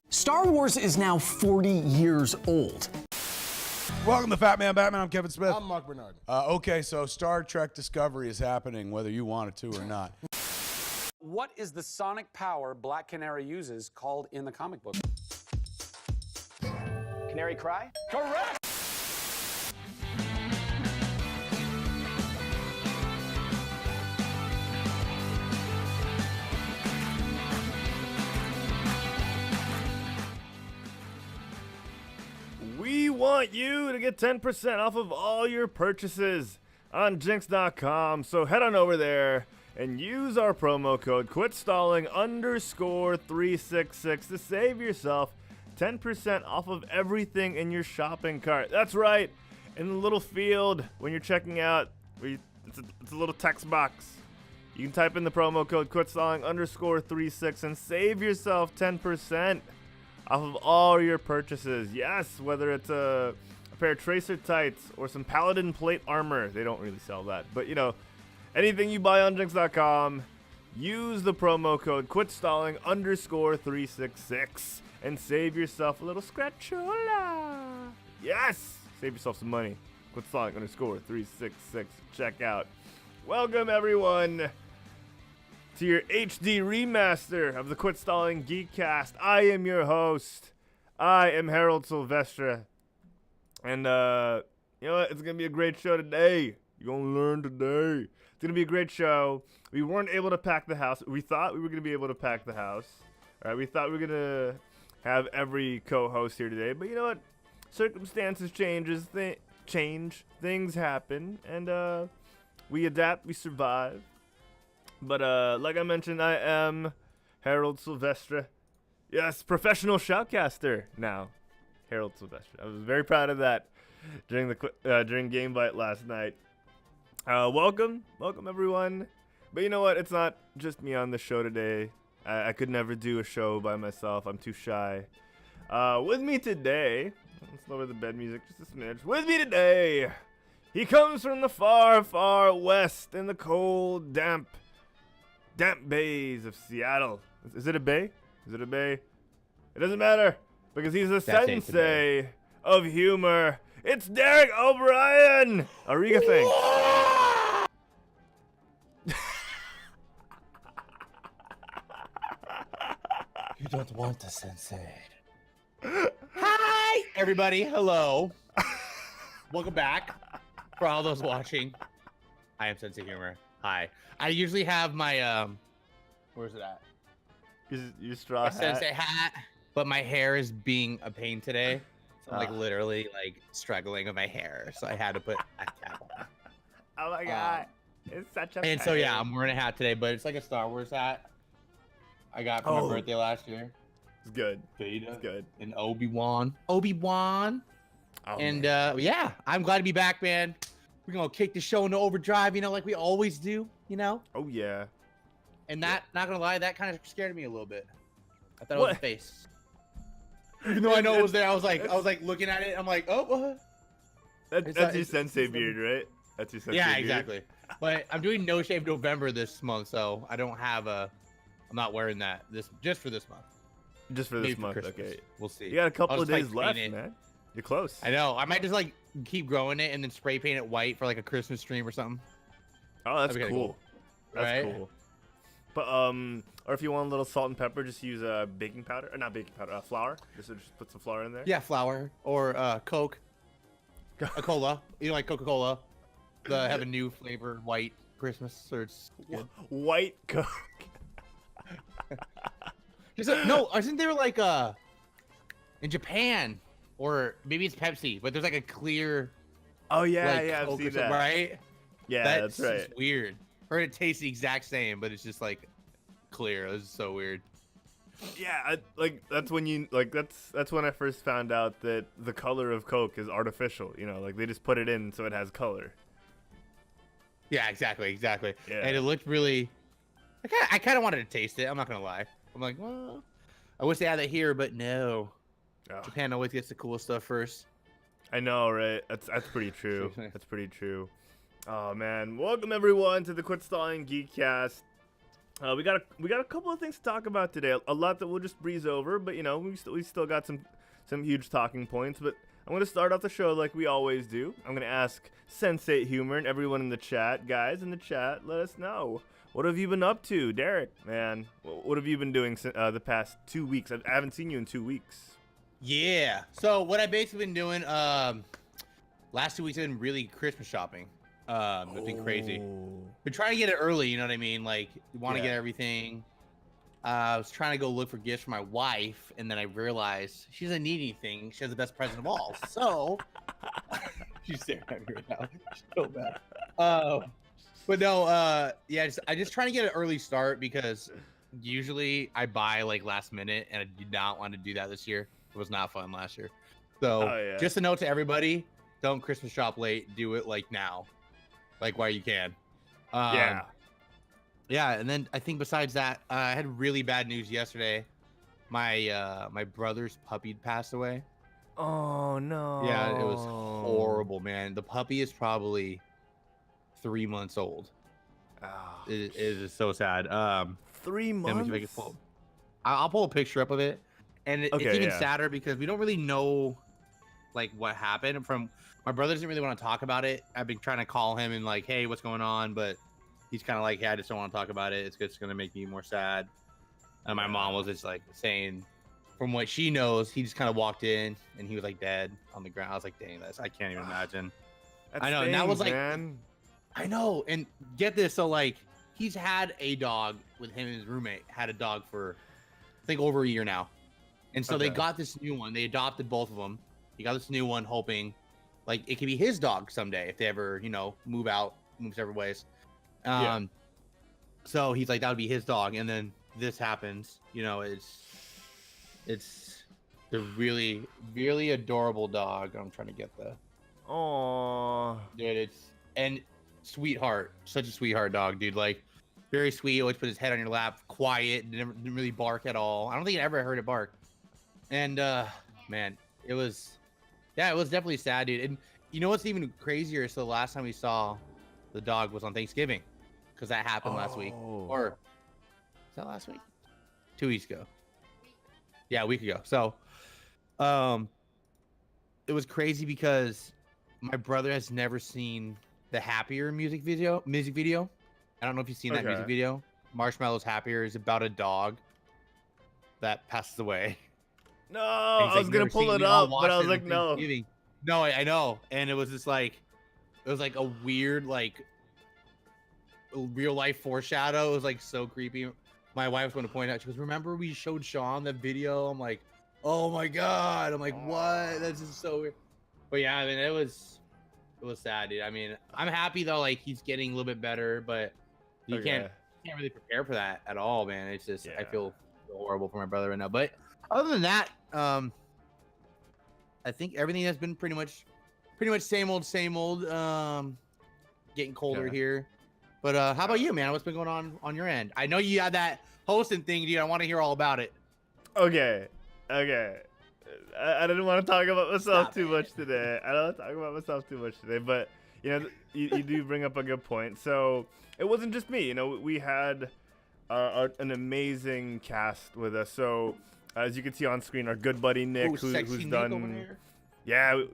Star Wars is now 40 years old. Welcome to Fat Man Batman. I'm Kevin Smith. I'm Mark Bernard. Okay, so Star Trek Discovery is happening, whether you want it to or not. What is the sonic power Black Canary uses called in the comic book? Canary cry? Correct! We want you to get 10% off of all your purchases on Jinx.com. So head on over there and use our promo code QUITSTALLING_366 to save yourself 10% off of everything in your shopping cart. That's right. In the little field when you're checking out, it's a little text box. You can type in the promo code QUITSTALLING_36 and save yourself 10% off of all your purchases. Yes, whether it's a pair of tracer tights or some paladin plate armor. They don't really sell that, but you know, anything you buy on Jinx.com, use the promo code QUITSTALLING_366 and save yourself a little scratchola. Yes, save yourself some money. QUITSTALLING_366. Check out. Welcome everyone to your HD remaster of the Quit Stalling Geekcast. I am your host. I am Harold Silvestre. And, you know what? It's going to be a great show today. You're going to learn today. It's going to be a great show. We weren't able to pack the house. We thought we were going to be able to pack the house. All right, we thought we were going to have every co-host here today. But you know what? Circumstances change, things happen. And, we adapt, we survive. But like I mentioned, I am Harold Silvestre. Yes, professional shoutcaster now. Harold Silvestre. I was very proud of that during Game Bite last night. Welcome everyone. But you know what? It's not just me on the show today. I could never do a show by myself. I'm too shy. With me today, let's lower the bed music just a smidge. With me today, he comes from the far, far west in the cold, damp bays of Seattle. Is it a bay? Is it a bay? It doesn't matter because he's a sensei of humor. It's Derek O'Brien. Ariga thing. You don't want a sensei. Hi, everybody. Hello. Welcome back. For all those watching, I am Sensei Humor. Hi. I usually have my where's it at? Your straw hat. Sensei hat, but my hair is being a pain today. So I'm like literally like struggling with my hair, so I had to put a cap on. Oh my god, it's such a And pain. so yeah, I'm wearing a hat today, but it's like a Star Wars hat I got for my birthday last year. It's good. Vader It's good. and Obi-Wan. Oh, And man. yeah, I'm glad to be back, man. We're gonna kick the show into overdrive, you know, like we always do, you know. Oh yeah. And that, not gonna lie, that kind of scared me a little bit. I thought it What? was a face. Even though I know it was there, I was like looking at it. I'm like, oh, what? That's your sensei beard, right? That's your sensei Yeah, beard. exactly. But I'm doing No Shave November this month, so I don't have I'm not wearing that just for this month. Just for Maybe this for month, Christmas. okay. We'll see. You got a couple I'll of just, like, days left, paint it. man. You're close. I know. I might just like keep growing it and then spray paint it white for like a Christmas stream or something. Oh, that's That'd be cool. kinda That's Right? cool. But or if you want a little salt and pepper, just use baking powder, or not baking powder, flour. Just put some flour in there. Yeah, flour or Coke, a cola. You know, like Coca-Cola. They have a new flavor, white Christmas, so it's good. White Coke. No, isn't there like in Japan, or maybe it's Pepsi, but there's like a clear. Oh yeah, like, yeah, I've Coke or seen something, that. right? Yeah, that's right. just weird. Or it tastes the exact same, but it's just like clear. It's so weird. Yeah, that's when that's when I first found out that the color of Coke is artificial. You know, like they just put it in so it has color. Yeah, exactly. Yeah. And it looked really. I kind of wanted to taste it. I'm not gonna lie. I'm like, well, I wish they had that here, but no. Oh, Japan always gets the cool stuff first. I know, right? That's pretty true. That's pretty true. Oh man, welcome everyone to the Quit Stalling Geekcast. We got a couple of things to talk about today. A lot that we'll just breeze over, but we still got some huge talking points. But I'm gonna start off the show like we always do. I'm gonna ask Sensei Humor and everyone in the chat, guys in the chat, let us know, what have you been up to, Derek? Man, what have you been doing the past 2 weeks? I haven't seen you in 2 weeks. Yeah. So what I've basically been doing, last 2 weeks I've been really Christmas shopping. It's been crazy. Been trying to get it early, you know what I mean? Like, you want to get everything. I was trying to go look for gifts for my wife, and then I realized she doesn't need anything. She has the best present of all. So she's staring at me right now. She's so bad. But no, yeah, I just trying to get an early start because usually I buy like last minute, and I did not want to do that this year. It was not fun last year. So just a note to everybody: don't Christmas shop late. Do it like now, like while you can. Yeah, and then I think besides that, I had really bad news yesterday. My brother's puppy passed away. Oh no. Yeah, it was horrible, man. The puppy is probably 3 months old. Oh, It is so sad. 3 Let me months. see if I can I'll pull a picture up of it, and it's even sadder because we don't really know like what happened. From my brother doesn't really want to talk about it. I've been trying to call him and like, hey, what's going on? But he's kind of like, hey, I just don't want to talk about it. It's just gonna make me more sad. And my mom was just like saying, from what she knows, he just kind of walked in and he was like dead on the ground. I was like, dang, I can't even imagine. I know, and that was like, man. I know, and get this, so like he's had a dog with him and his roommate, had a dog for I think over a year now. And so they got this new one. They adopted both of them. He got this new one hoping like it could be his dog someday if they ever, move several ways. So he's like, that would be his dog. And then this happens, it's the really, really adorable dog. I'm trying to get the, dude, and sweetheart, such a sweetheart dog, dude. Like very sweet. Always put his head on your lap, quiet, didn't really bark at all. I don't think I ever heard it bark. And man, it was definitely sad, dude. And you know what's even crazier? So the last time we saw the dog was on Thanksgiving, because that happened last week. Or is that last week? 2 weeks ago. Yeah, a week ago. So it was crazy because my brother has never seen the Happier music video. I don't know if you've seen that music video. Marshmallow's Happier is about a dog that passes away. No, I was gonna pull it up, but I was like, no. No, I know. And it was just like, it was like a weird, like, real life foreshadow. It was like so creepy. My wife was going to point out, she goes, remember we showed Sean that video? I'm like, oh my God. I'm like, what? That's just so weird. But yeah, I mean, it was sad, dude. I mean, I'm happy though, like he's getting a little bit better, but you can't really prepare for that at all, man. It's just, I feel horrible for my brother right now. But other than that, I think everything has been pretty much same old. Getting colder here. But how about you, man? What's been going on your end? I know you had that hosting thing, dude. I want to hear all about it. Okay. I didn't want to talk about myself too much today. I don't want to talk about myself too much today, but you do bring up a good point. So it wasn't just me. We had an amazing cast with us. So as you can see on screen, our good buddy Nick, who's done,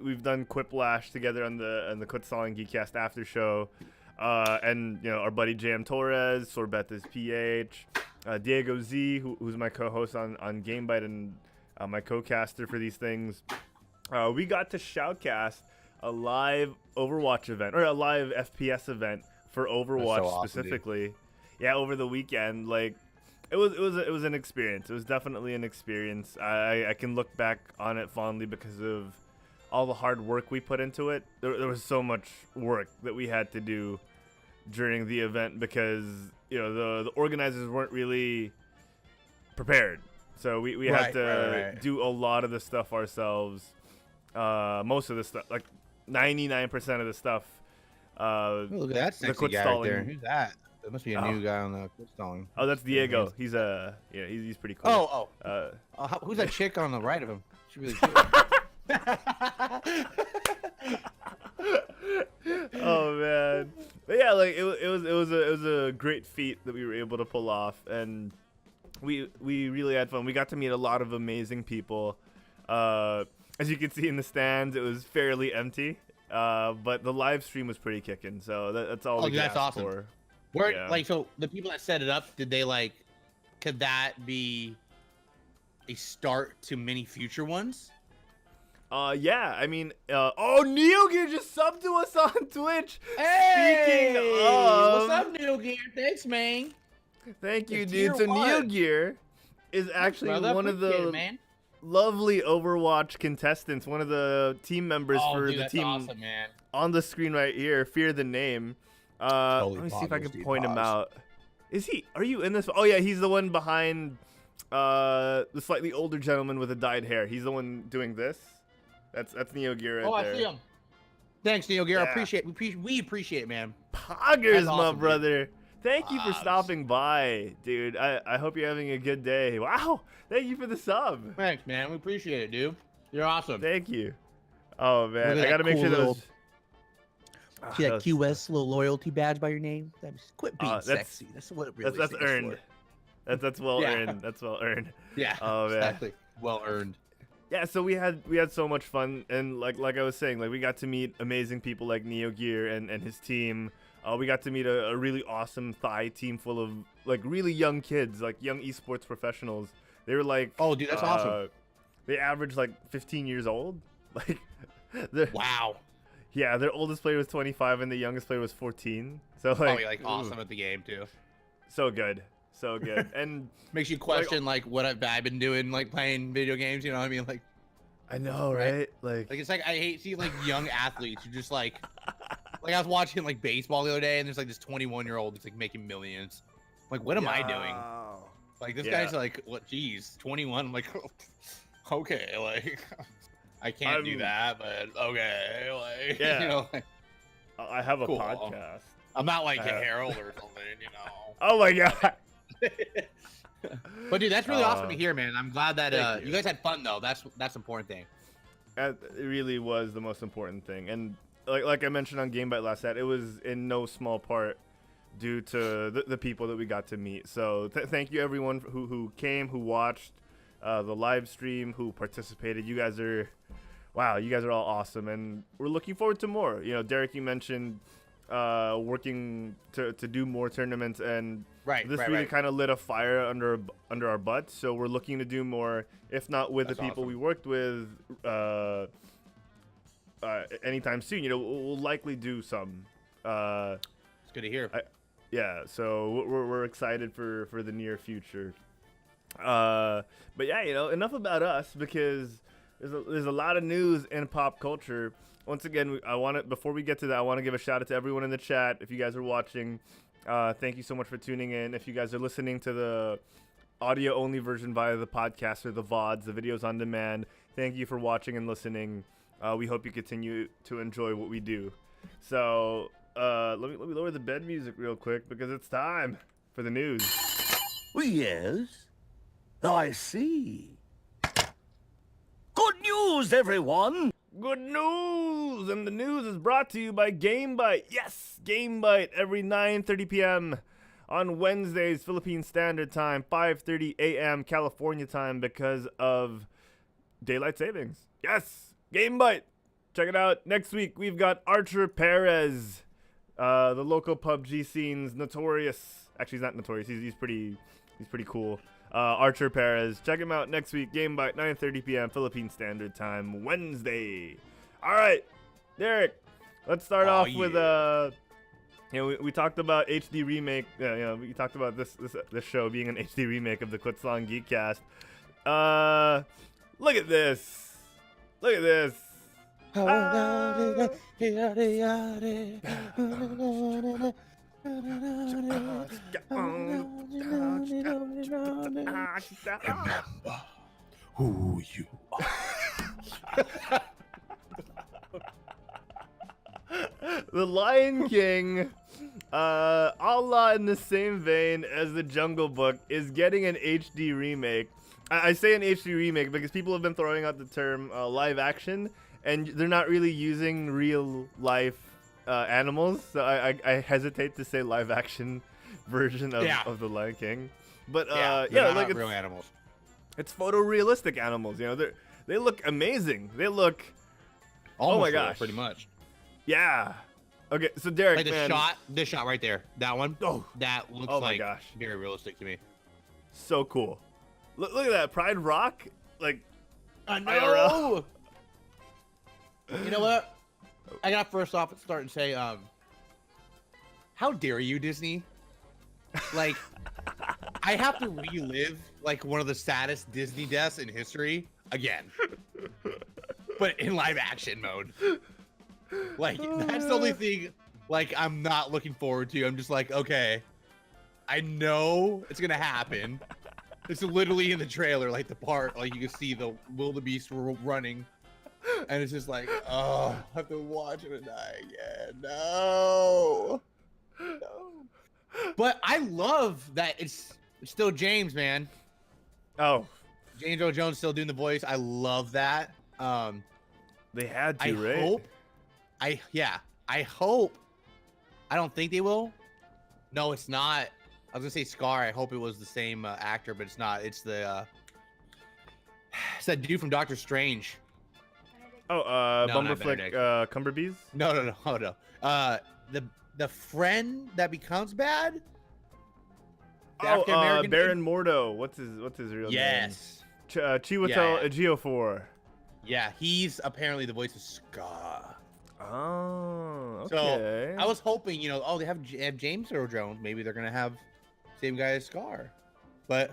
we've done Quiplash together on the Quetzal Geekcast after show, and our buddy Jam Torres, Sorbeta's PH, Diego Z, who's my co-host on GameBite and my co-caster for these things. We got to shoutcast a live Overwatch event, or a live FPS event for Overwatch specifically. Dude. Yeah, over the weekend, like it was an experience. It was definitely an experience. I can look back on it fondly because of all the hard work we put into it. There was so much work that we had to do during the event because the organizers weren't really prepared. So we had to do a lot of the stuff ourselves. Most of the stuff, like 99% of the stuff. Look at that sexy guy right there. Who's that? That must be a new guy on the Quetzal. Oh, that's Diego. He's he's pretty cool. Who's that chick on the right of him? She's really cute. Oh man. But yeah, like it was a great feat that we were able to pull off, and we really had fun. We got to meet a lot of amazing people. As you can see in the stands, it was fairly empty, but the live stream was pretty kicking. So that's all. That's awesome. For. Where like so the people that set it up, did they like? Could that be a start to many future ones? Yeah, I mean, NeoGear just subbed to us on Twitch. Hey, Speaking of, what's up, NeoGear? Thanks, man. Thank you, Tier dude. So 1. NeoGear is actually one of the lovely Overwatch contestants, one of the team members for the team awesome, man. on the screen right here. Fear the name. Let me see if I can point him out. Is he? Are you in this? Oh yeah, he's the one behind the slightly older gentleman with the dyed hair. He's the one doing this. That's NeoGear right there. I see him. Thanks, NeoGear. Yeah. We appreciate it, man. Poggers, awesome, my brother. Dude. Thank you for stopping by, dude. I hope you're having a good day. Wow. Thank you for the sub. Thanks, man. We appreciate it, dude. You're awesome. Thank you. Oh, man. I that got to make cool sure little- those... See that QS little loyalty badge by your name? Quit being sexy. That's what it really That's earned. That's well earned. That's well earned. Yeah. Oh, man. Exactly. Well earned. Yeah, so we had so much fun, and like I was saying, like we got to meet amazing people like NeoGear and his team. We got to meet a really awesome Thai team full of like really young kids, like young esports professionals. They were like, oh, dude, that's awesome. They averaged like 15 years old. Like, wow. Yeah, their oldest player was 25 and the youngest player was 14. So like, awesome at the game too. So good. And makes you question like what I've been doing, like playing video games. You know what I mean? Like, I know, right? Like it's like I hate seeing like young athletes who just like I was watching like baseball the other day, and there's like this 21-year-old that's like making millions. Like, what am I doing? Like this guy's like, what? Geez, 21. I'm like, okay, like I can't do that, but okay, like you know. Like, I have a podcast. I'm not like a Harold or something, you know. Oh my god. But dude, that's really awesome to hear, man. I'm glad that you guys had fun though. That's the important thing. It really was the most important thing, and like I mentioned on GameBite last night, it was in no small part due to the people that we got to meet. So thank you everyone who came, who watched the live stream, who participated. You guys are all awesome, and we're looking forward to more. You know, Derek, you mentioned working to do more tournaments, and this really kind of lit a fire under our butts. So we're looking to do more, if not with the people we worked with anytime soon. You know, we'll likely do some. It's good to hear. So we're excited for the near future. But yeah, you know, enough about us, because there's a lot of news in pop culture. Once again, before we get to that, I want to give a shout out to everyone in the chat. If you guys are watching, thank you so much for tuning in. If you guys are listening to the audio only version via the podcast or the VODs, the videos on demand, thank you for watching and listening. We hope you continue to enjoy what we do. So let me lower the bed music real quick, because it's time for the news. Yes, I see. Good news, everyone! Good news! And the news is brought to you by GameBite. Yes, GameBite every 9:30 p.m. on Wednesdays, Philippine Standard Time, 5:30 a.m. California time, because of daylight savings. Yes, GameBite. Check it out. Next week, we've got Archer Perez, the local PUBG scene's notorious. Actually, he's not notorious. He's pretty cool. Archer Perez. Check him out next week. GameBite, 9:30 p.m. Philippine Standard Time, Wednesday. All right, Derek. Let's start off with we talked about HD remake. We talked about this show being an HD remake of the Quetzalcoatl Geekcast. Look at this. Look at this. Remember who you are. The Lion King, Allah in the same vein as The Jungle Book, is getting an HD remake. I say an HD remake because people have been throwing out the term live action, and they're not really using real life animals, so I hesitate to say live action version of the Lion King. But like it's real animals. It's photorealistic animals. You know, they look amazing. They look. Almost oh my real, gosh, pretty much. Yeah. Okay, so Derek, Like man, this shot right there, that one. Oh, that looks oh my like gosh, very realistic to me. So cool. Look at that Pride Rock, like. I know. IRL. You know what? I got first off start and say, how dare you, Disney? Like, I have to relive like one of the saddest Disney deaths in history again, but in live action mode. Like, that's the only thing. Like, I'm not looking forward to. I'm just like, okay, I know it's gonna happen. It's literally in the trailer, like the part, like you can see the wildebeest running, and it's just like, oh, I have to watch it and die again. No. But I love that it's still James, man. Oh, James Earl Jones still doing the voice. I love that. They had to, I right? hope. I hope. I don't think they will. No, it's not. I was gonna say Scar. I hope it was the same actor, but it's not. It's the it's that dude from Doctor Strange. Oh, No, not Bumberflick, Benedict. Cumberbees? No. The friend that becomes bad. The African-American Baron dude? Mordo. What's his real name? Yes. Chiwetel Yeah. Ejiofor. Yeah, he's apparently the voice of Scar. Oh, So okay. I was hoping, they have James Earl Jones. Maybe they're gonna have same guy as Scar, but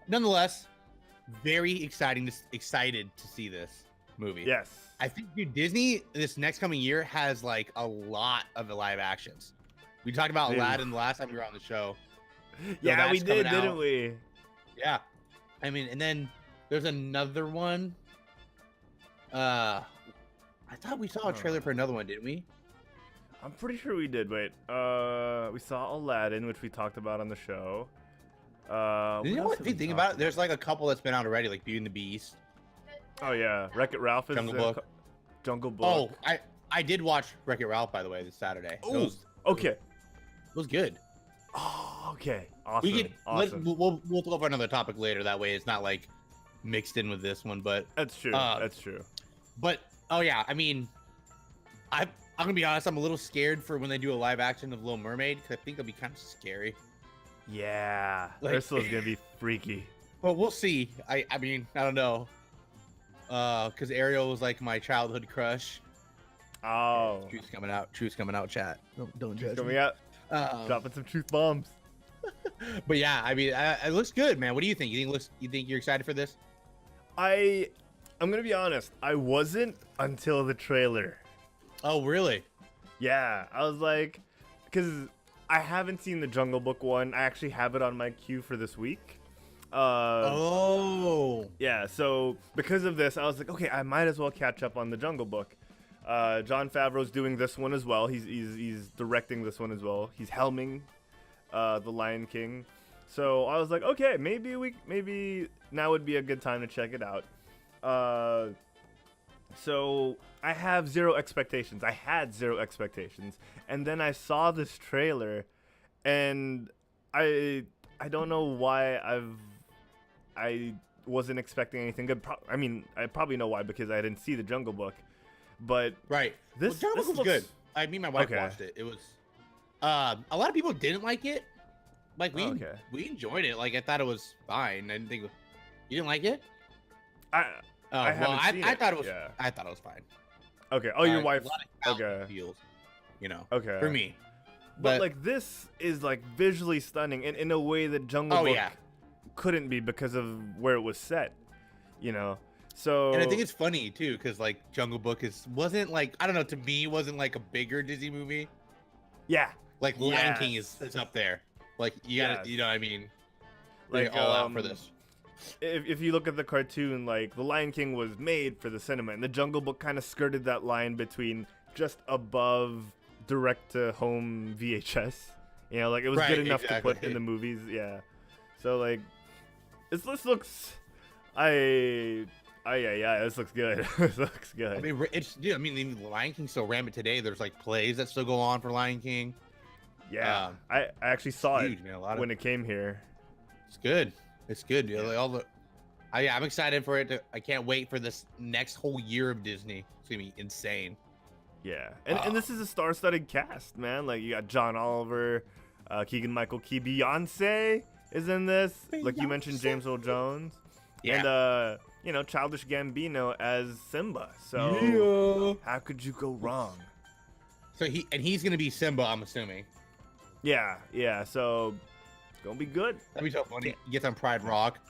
nonetheless, very excited to see this movie. Yes. I think, dude, Disney this next coming year has like a lot of live actions. We talked about Aladdin the last time we were on the show. Yeah, we that's did, coming didn't out. we? Yeah, I mean, and then there's another one. I thought we saw a trailer for another one, didn't we? I'm pretty sure we did. Wait. We saw Aladdin, which we talked about on the show. You know what? If you think about it, there's like a couple that's been out already, like Beauty and the Beast. Oh yeah, Wreck-It Ralph is Jungle Book. Jungle Book. Oh, I did watch Wreck-It Ralph, by the way, this Saturday. Oh, okay. It was good. Oh, okay. Awesome. Awesome. We'll talk about another topic later. That way, it's not like mixed in with this one. But that's true. That's true. But oh yeah, I mean, I'm gonna be honest. I'm a little scared for when they do a live action of Little Mermaid because I think it'll be kind of scary. Yeah, Like- Ursula's gonna be freaky. But we'll see. I mean, I don't know. Because Ariel was like my childhood crush. Oh, Truth's coming out. Chat. Don't judge coming me. out, Um, dropping some truth bombs. But yeah, I mean, it looks good, man. What do you think? You think you're excited for this? I'm gonna be honest. I wasn't until the trailer. Oh, really? Yeah, I was like, because I haven't seen the Jungle Book one. I actually have it on my queue for this week. Yeah, so because of this, I was like, okay, I might as well catch up on the Jungle Book. Jon Favreau's doing this one as well. He's directing this one as well. He's helming the Lion King. So I was like, okay, maybe now would be a good time to check it out. So I have zero expectations. I had zero expectations, and then I saw this trailer, and I don't know why I wasn't expecting anything good. I mean, I probably know why, because I didn't see the Jungle Book. But Right. this Jungle Book was looks good. Me and my wife Okay. watched it. It was a lot of people didn't like it. Like we Okay. we enjoyed it. Like I thought it was fine. I didn't think you didn't like it. I Well, haven't seen I it. thought it was. Yeah. I thought it was fine. Okay. Oh, your A wife. lot of Okay. okay. Feels, Okay. for me. But like this is like visually stunning in a way that Jungle Book yeah. couldn't be because of where it was set. So And I think it's funny too, because like Jungle Book wasn't like, I don't know, to me wasn't like a bigger Disney movie. yeah. Like Lion Yes. King is up there. Like you gotta, Yes. you know what I mean? Like, Like all out for this. If you look at the cartoon, like the Lion King was made for the cinema, and the Jungle Book kind of skirted that line between just above direct to home VHS. Like it was Right, good enough to put exactly. in the movies. Yeah. So like, this looks. I Oh yeah, this looks good. This looks good. I mean, even Lion King still ran it today. There's like plays that still go on for Lion King. Yeah, I actually saw huge, it man, when it came here. It's good. It's good. Yeah. Like I'm excited for it. I can't wait for this next whole year of Disney. It's gonna be insane. Yeah, and this is a star-studded cast, man. Like you got John Oliver, Keegan-Michael Key, Beyonce is in this. Like you mentioned, James Earl Jones, and Childish Gambino as Simba. So how could you go wrong? So he's gonna be Simba, I'm assuming. Yeah. So it's gonna be good. That'd be so funny. He gets on Pride Rock.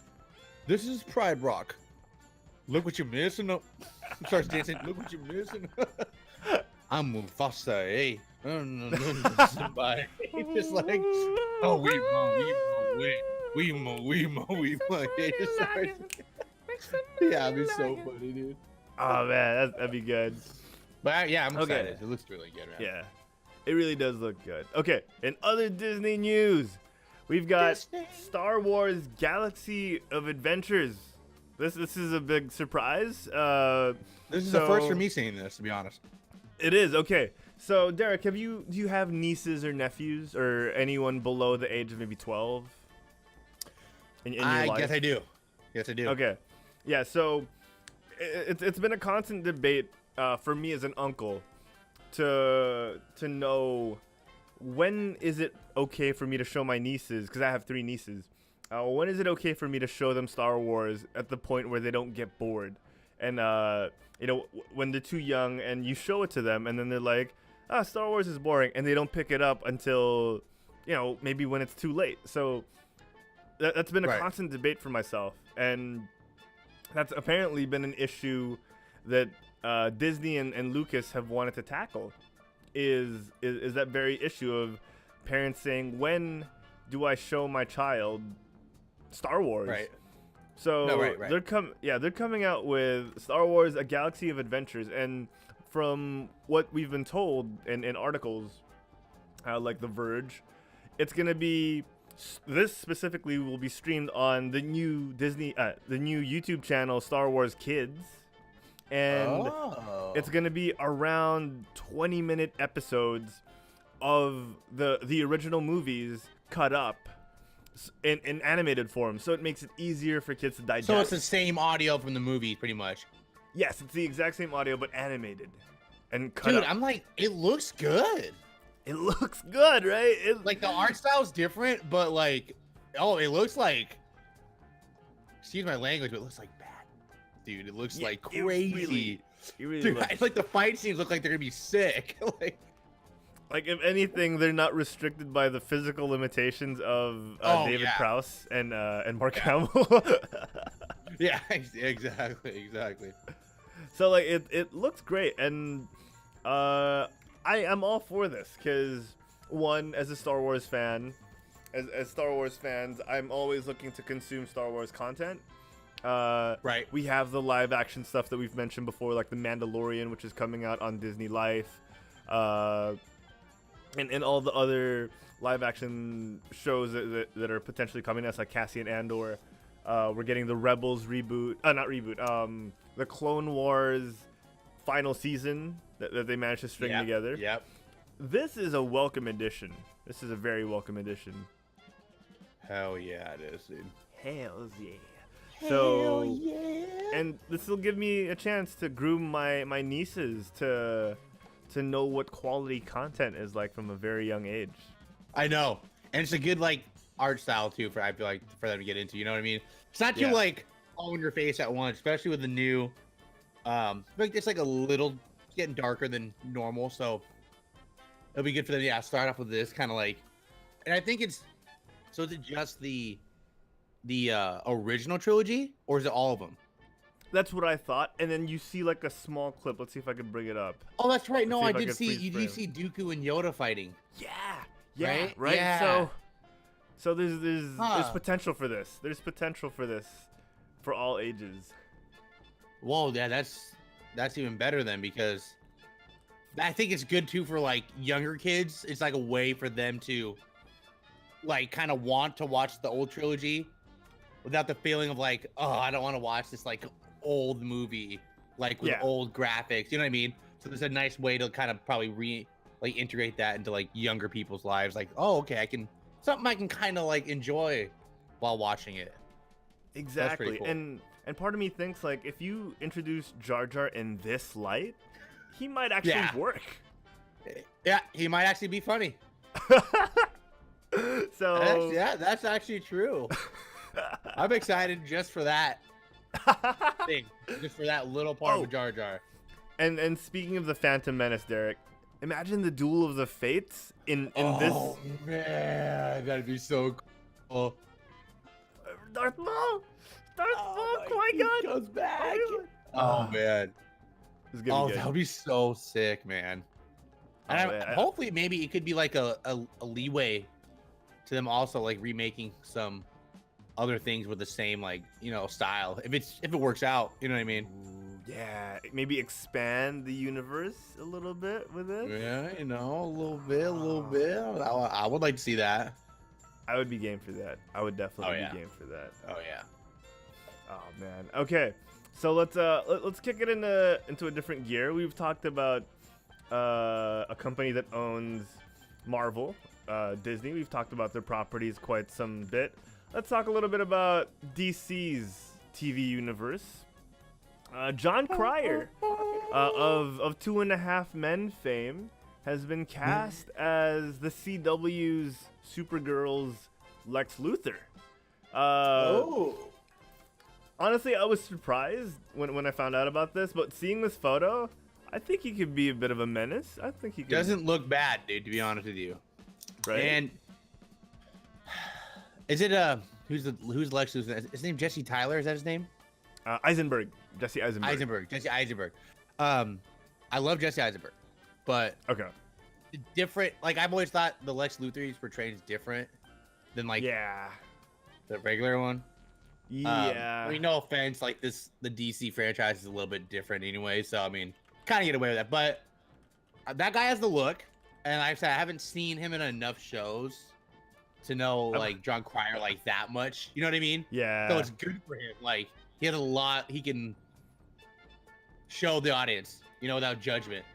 This is Pride Rock. Look what you're missing. Starts dancing. Look what you're missing. I'm Mufasa, eh? Somebody. He's just like, oh, we mo. It just starts. Yeah, it'd be so funny, dude. Oh man, that'd be good. But yeah, I'm excited. It looks really good, man. Yeah, it really does look good. Okay, in other Disney news, we've got Star Wars Galaxy of Adventures. This is a big surprise. This is the first for me seeing this, to be honest. It is. Okay. So, Derek, do you have nieces or nephews or anyone below the age of maybe 12 in your life? Yes, I do. Okay. Yeah, so it's been a constant debate for me as an uncle to know when is it okay for me to show my nieces, because I have 3 nieces. When is it okay for me to show them Star Wars at the point where they don't get bored? And, when they're too young and you show it to them and then they're like, Star Wars is boring, and they don't pick it up until, maybe when it's too late. So that's been a constant debate for myself. And that's apparently been an issue that Disney and Lucas have wanted to tackle, is that very issue of parents saying, when do I show my child Star Wars? Right. So they're coming out with Star Wars: A Galaxy of Adventures, and from what we've been told in articles, like The Verge, it's gonna be, this specifically will be streamed on the new YouTube channel Star Wars Kids, and it's gonna be around 20-minute episodes of the original movies cut up in animated form, so it makes it easier for kids to digest. So it's the same audio from the movie, pretty much. Yes, it's the exact same audio, but animated and cut Dude, up. I'm like, it looks good. It looks good, right? Like the art style's different, but like, it looks like, excuse my language, but it looks like bad. Dude, it looks like crazy. It really Dude, looks. I like the fight scenes look like they're gonna be sick. Like, if anything, they're not restricted by the physical limitations of David Prowse and Mark Hamill. Yeah, exactly. So, like, it looks great, and I am all for this, because, one, as a Star Wars fan, as Star Wars fans, I'm always looking to consume Star Wars content. Right. We have the live-action stuff that we've mentioned before, like The Mandalorian, which is coming out on Disney Life. And all the other live-action shows that are potentially coming out, like Cassian Andor. We're getting the Rebels reboot. The Clone Wars final season that they managed to string together. Yep. This is a welcome addition. This is a very welcome addition. Hell yeah, it is, dude. Hells yeah. So, and this will give me a chance to groom my nieces to know what quality content is like from a very young age. I know, and it's a good like art style too. I feel like for them to get into. You know what I mean? It's not too like all in your face at once, especially with the new. Like it's like a little getting darker than normal, so it'll be good for them. Yeah, start off with this kind of like, and I think it's. So is it just the original trilogy, or is it all of them? That's what I thought, and then you see like a small clip. Let's see if I can bring it up. Oh, that's right. No, I did see. You do see Dooku and Yoda fighting. Yeah. Right. Yeah. So there's potential for this. There's potential for this for all ages. Whoa, yeah, that's even better then, because I think it's good too for like younger kids. It's like a way for them to like kind of want to watch the old trilogy without the feeling of like, oh, I don't want to watch this like old movie, like with old graphics. You know what I mean? So there's a nice way to kind of probably integrate that into like younger people's lives. Like, oh, okay, something I can kind of like enjoy while watching it. Exactly. Cool. And part of me thinks like if you introduce Jar Jar in this light, he might actually work. Yeah, he might actually be funny. So that's actually true. I'm excited just for that thing, just for that little part of Jar Jar. And speaking of the Phantom Menace, Derek, imagine the Duel of the Fates in this. Oh man, that'd be so cool. Darth Maul, Qui-Gon goes back. Oh man, that would be so sick, man. And hopefully, maybe it could be like a leeway to them also like remaking some other things with the same like style. If it works out, you know what I mean? Yeah, maybe expand the universe a little bit with it. Yeah, a little bit. I would like to see that. I would be game for that. I would definitely be game for that. Oh yeah. Oh man. Okay, so let's kick it into a different gear. We've talked about a company that owns Marvel, Disney. We've talked about their properties quite some bit. Let's talk a little bit about DC's TV universe. John Cryer of 2.5 Men fame has been cast as the CW's Supergirl's Lex Luthor. Honestly, I was surprised when I found out about this, but seeing this photo, I think he could be a bit of a menace. I think he could. Doesn't look bad, dude, to be honest with you. Right. And is it who's Lex Luthor? His name Jesse Tyler, is that his name? Eisenberg. Jesse Eisenberg. Jesse Eisenberg. I love Jesse Eisenberg, but different. Like I've always thought the Lex Luthor he's portrayed is different than like the regular one. Yeah. I mean, no offense, like the DC franchise is a little bit different anyway, so I mean, kind of get away with that. But that guy has the look, and like I said, I haven't seen him in enough shows to know like John Cryer like that much. You know what I mean? Yeah. So it's good for him. Like he has a lot he can show the audience, without judgment.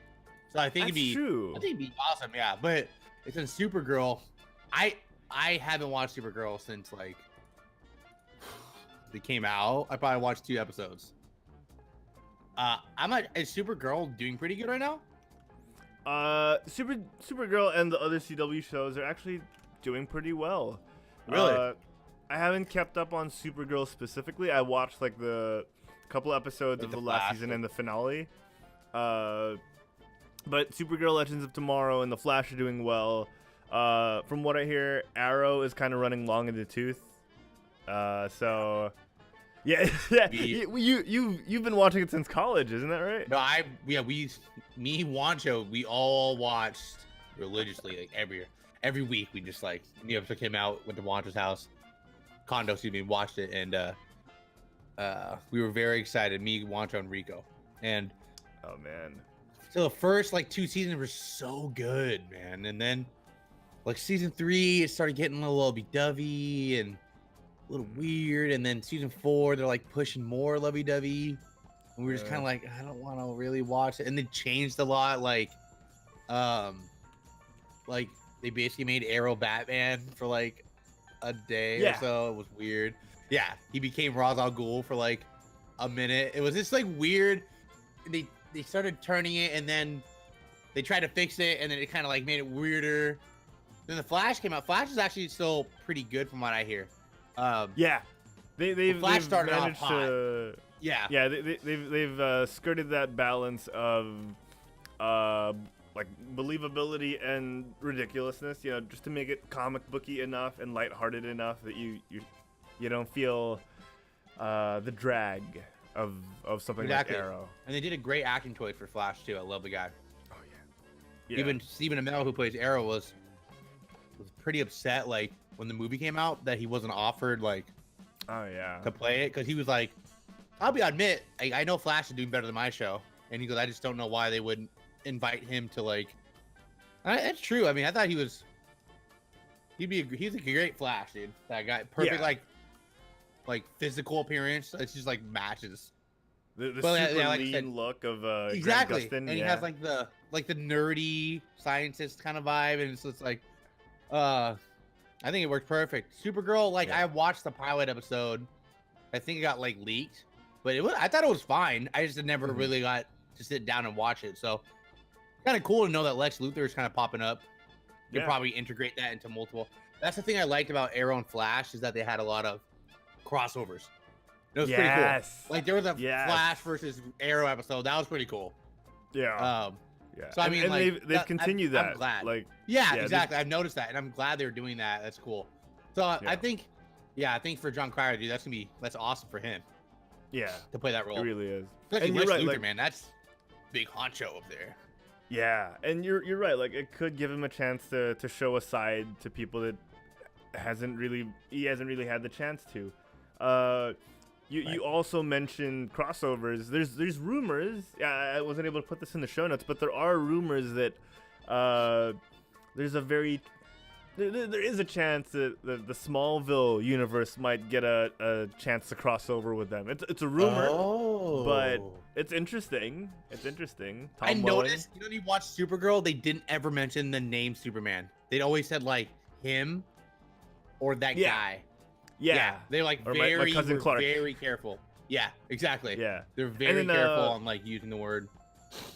So I think it'd be awesome. Yeah, but it's in Supergirl. I haven't watched Supergirl since like it came out. I probably watched 2 episodes. Is Supergirl doing pretty good right now? Supergirl and the other CW shows are actually doing pretty well. Really? I haven't kept up on Supergirl specifically. I watched like the couple episodes of the last season and the finale. But Supergirl Legends of Tomorrow and The Flash are doing well. From what I hear, Arrow is kind of running long in the tooth. So yeah, you've been watching it since college, isn't that right? No, me, Wancho, we all watched religiously like every week. We just like the episode came out, went to Wancho's house, condo, watched it, and we were very excited. Me, Wancho, and Rico, and oh man, so the first like 2 seasons were so good, man, and then like season 3 it started getting a little lovey-dovey and a little weird, and then season 4 they're like pushing more lovey-dovey, and we were just kind of like, I don't want to really watch it. And they changed a lot, like they basically made Arrow Batman for like a day or so. It was weird. Yeah, he became Ra's al Ghul for like a minute. It was just like weird. They started turning it, and then they tried to fix it, and then it kind of like made it weirder. Then the Flash came out. Flash is actually still pretty good from what I hear. They've started managed off to they've skirted that balance of like believability and ridiculousness, just to make it comic booky enough and lighthearted enough that you don't feel the drag of something like Arrow. And they did a great acting choice for Flash too. I love the guy. Oh yeah. Even Stephen Amell, who plays Arrow, was pretty upset like when the movie came out that he wasn't offered like to play it, because he was like, I'll admit I know Flash is doing better than my show, and he goes, I just don't know why they wouldn't invite him to like. That's true. I mean, I thought he's a great Flash, dude. That guy, perfect like physical appearance. It's just like matches The Well, super yeah, like I lean said, look of exactly, Grant Gustin, and he has like the nerdy scientist kind of vibe, and it's just like, I think it worked perfect. Supergirl, like I watched the pilot episode. I think it got like leaked, but I thought it was fine. I just never really got to sit down and watch it. So kind of cool to know that Lex Luthor is kind of popping up. You probably integrate that into multiple. That's the thing I liked about Arrow and Flash is that they had a lot of crossovers. It was pretty cool. Like there was a Flash versus Arrow episode. That was pretty cool. Yeah. So I mean, and like, they've continued that. I'm glad. Like, exactly. I've noticed that, and I'm glad they're doing that. That's cool. So I think for John Cryer, dude, that's awesome for him. Yeah, to play that role. It really is. Especially and you're right, Luthor, man. That's big honcho up there. Yeah, and you're right. Like it could give him a chance to show a side to people that he hasn't really had the chance to. You also mentioned crossovers. There's rumors. I wasn't able to put this in the show notes, but there are rumors that there is a chance that the Smallville universe might get a chance to cross over with them. It's a rumor, but it's interesting. It's interesting. I noticed, when you watch Supergirl, they didn't ever mention the name Superman. They'd always said like him or that guy. Yeah, they're like my cousin Clark. Very careful. Yeah, exactly. Yeah, they're very careful on like using the word.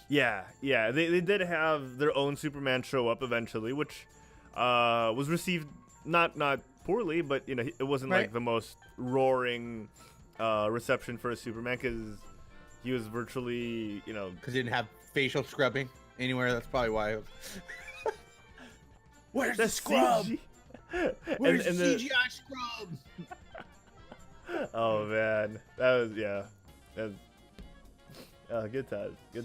Yeah. They did have their own Superman show up eventually, which was received not poorly, but it wasn't like the most roaring reception for a Superman because he was virtually because he didn't have facial scrubbing anywhere. That's probably why. Where's the scrub? Where's the CGI scrub? Oh man, that was good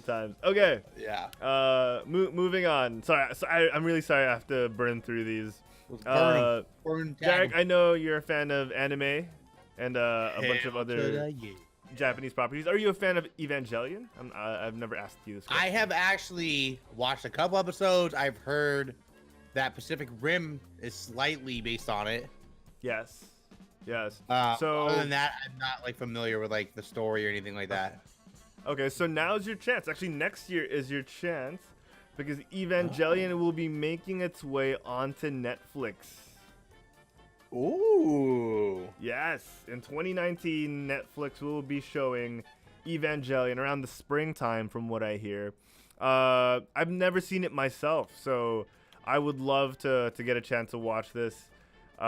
times. Okay. Yeah. Moving on. Sorry, I'm really sorry I have to burn through these. Derek, I know you're a fan of anime and a bunch of other Japanese properties. Are you a fan of Evangelion? I've never asked you this question. I have actually watched a couple episodes. I've heard that Pacific Rim is slightly based on it. Yes. So other than that, I'm not like familiar with like the story or anything like that. Okay, so now's your chance. Actually, next year is your chance because Evangelion will be making its way onto Netflix. Ooh. Yes, in 2019, Netflix will be showing Evangelion around the springtime, from what I hear. I've never seen it myself, so I would love to get a chance to watch this. Do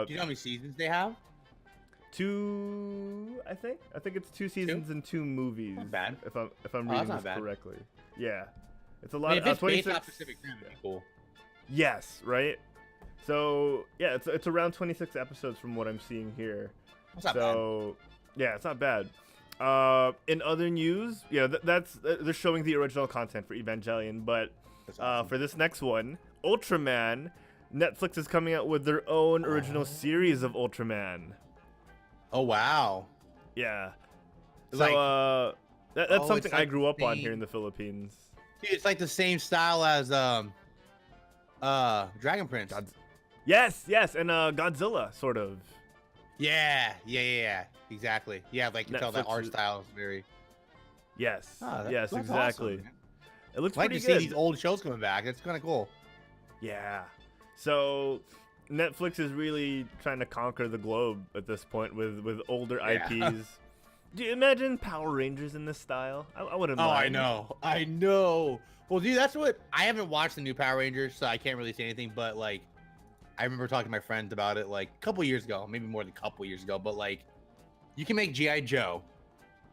you know how many seasons they have? 2, I think. I think it's 2 seasons and 2 movies. Not bad. If I'm reading this correctly. Yeah, it's a lot. If it's based off Pacific Rim, it'd be cool. Yes, right. So yeah, it's around 26 episodes from what I'm seeing here. That's not bad. Yeah, it's not bad. In other news, they're showing the original content for Evangelion, but awesome. For this next one, Ultraman, Netflix is coming out with their own original series of Ultraman. Oh wow! Yeah, so that's something I grew up on here in the Philippines. Dude, it's like the same style as Dragon Prince. Yes, and Godzilla, sort of. Yeah, exactly. Yeah, like you tell that art style is very. Yes, that's exactly. Awesome, it looks like pretty to good. see these old shows coming back. That's kind of cool. Yeah. So Netflix is really trying to conquer the globe at this point with older IPs. Do you imagine Power Rangers in this style? I wouldn't mind. I know. Well, dude, that's what I haven't watched the new Power Rangers, so I can't really say anything. But like, I remember talking to my friends about it like a couple years ago, maybe more than a couple years ago. But like, you can make G.I. Joe,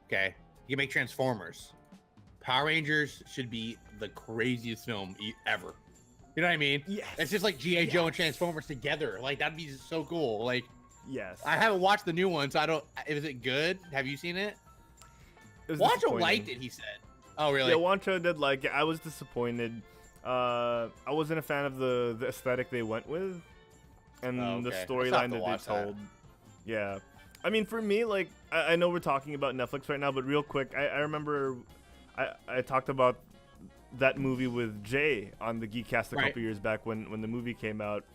okay? You can make Transformers. Power Rangers should be the craziest film ever. You know what I mean? Yes. It's just like G.I. Joe and Transformers together. Like, that'd be so cool. Like, yes. I haven't watched the new one, so I don't. Is it good? Have you seen it? Wancho liked it, he said. Oh, really? Yeah, Wancho did like it. I was disappointed. I wasn't a fan of the aesthetic they went with and the storyline that they told. Yeah. I mean, for me, like, I know we're talking about Netflix right now, but real quick, I remember I talked about that movie with Jay on the Geekcast a couple years back when the movie came out.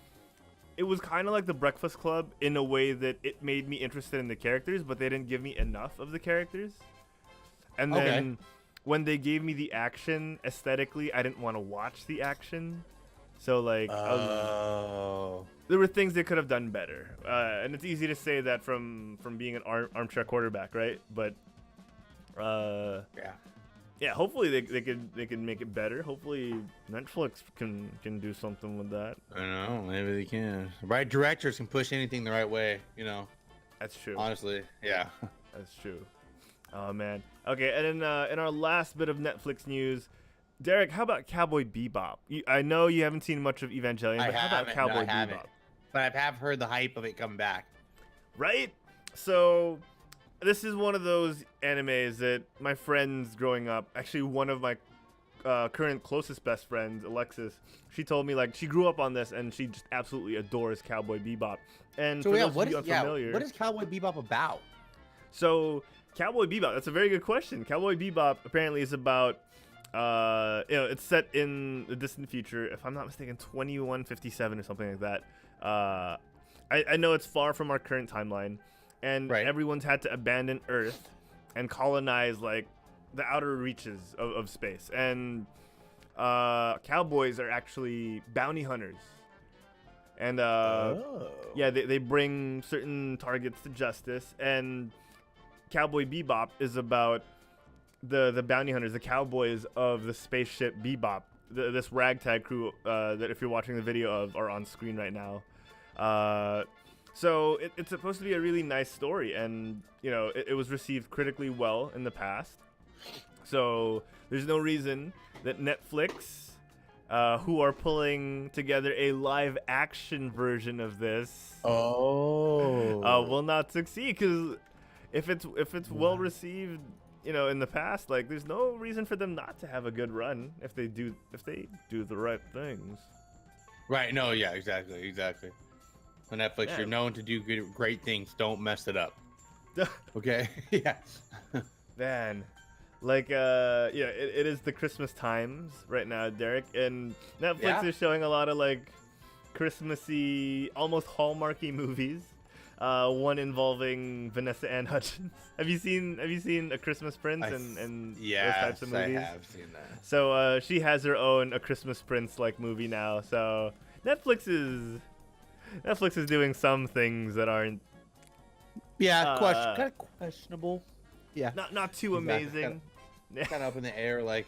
It was kind of like The Breakfast Club in a way that it made me interested in the characters, but they didn't give me enough of the characters. And then when they gave me the action aesthetically, I didn't want to watch the action. So like, there were things they could have done better. And it's easy to say that from being an armchair quarterback, right? But yeah. Hopefully they could make it better. Hopefully Netflix can do something with that. I don't know. Maybe they can. The right directors can push anything the right way. You know. That's true. Honestly, yeah. That's true. Oh man. Okay, and then in our last bit of Netflix news, Derek, how about Cowboy Bebop? I know you haven't seen much of Evangelion, but how about Cowboy Bebop? But I have heard the hype of it coming back. Right? So this is one of those animes that my friends growing up, actually one of my current closest best friends, Alexis, she told me like she grew up on this and she just absolutely adores Cowboy Bebop. And so for yeah, those of you unfamiliar, what is Cowboy Bebop about? So Cowboy Bebop, that's a very good question. Cowboy Bebop apparently is about, it's set in the distant future, if I'm not mistaken, 2157 or something like that. I know it's far from our current timeline, and everyone's had to abandon Earth and colonize like the outer reaches of space. And cowboys are actually bounty hunters. And yeah, they bring certain targets to justice, and Cowboy Bebop is about the bounty hunters, the cowboys of the spaceship Bebop, this ragtag crew that if you're watching the video of are on screen right now. So it's supposed to be a really nice story, and you know it was received critically well in the past. So there's no reason that Netflix, who are pulling together a live action version of this, will not succeed. Because if it's well received, you know, in the past, like there's no reason for them not to have a good run if they do the right things. Right. No. Yeah. Exactly. On Netflix, you're known to do great things. Don't mess it up. Okay. Yeah. Man, like it is the Christmas times right now, Derek, and Netflix is showing a lot of like Christmassy, almost Hallmarky movies. One involving Vanessa Ann Hudgens. Have you seen A Christmas Prince and those types of movies? I have seen that. So she has her own A Christmas Prince like movie now. So Netflix is doing some things that aren't kind of questionable. Yeah, not too amazing. Kind of up in the air, like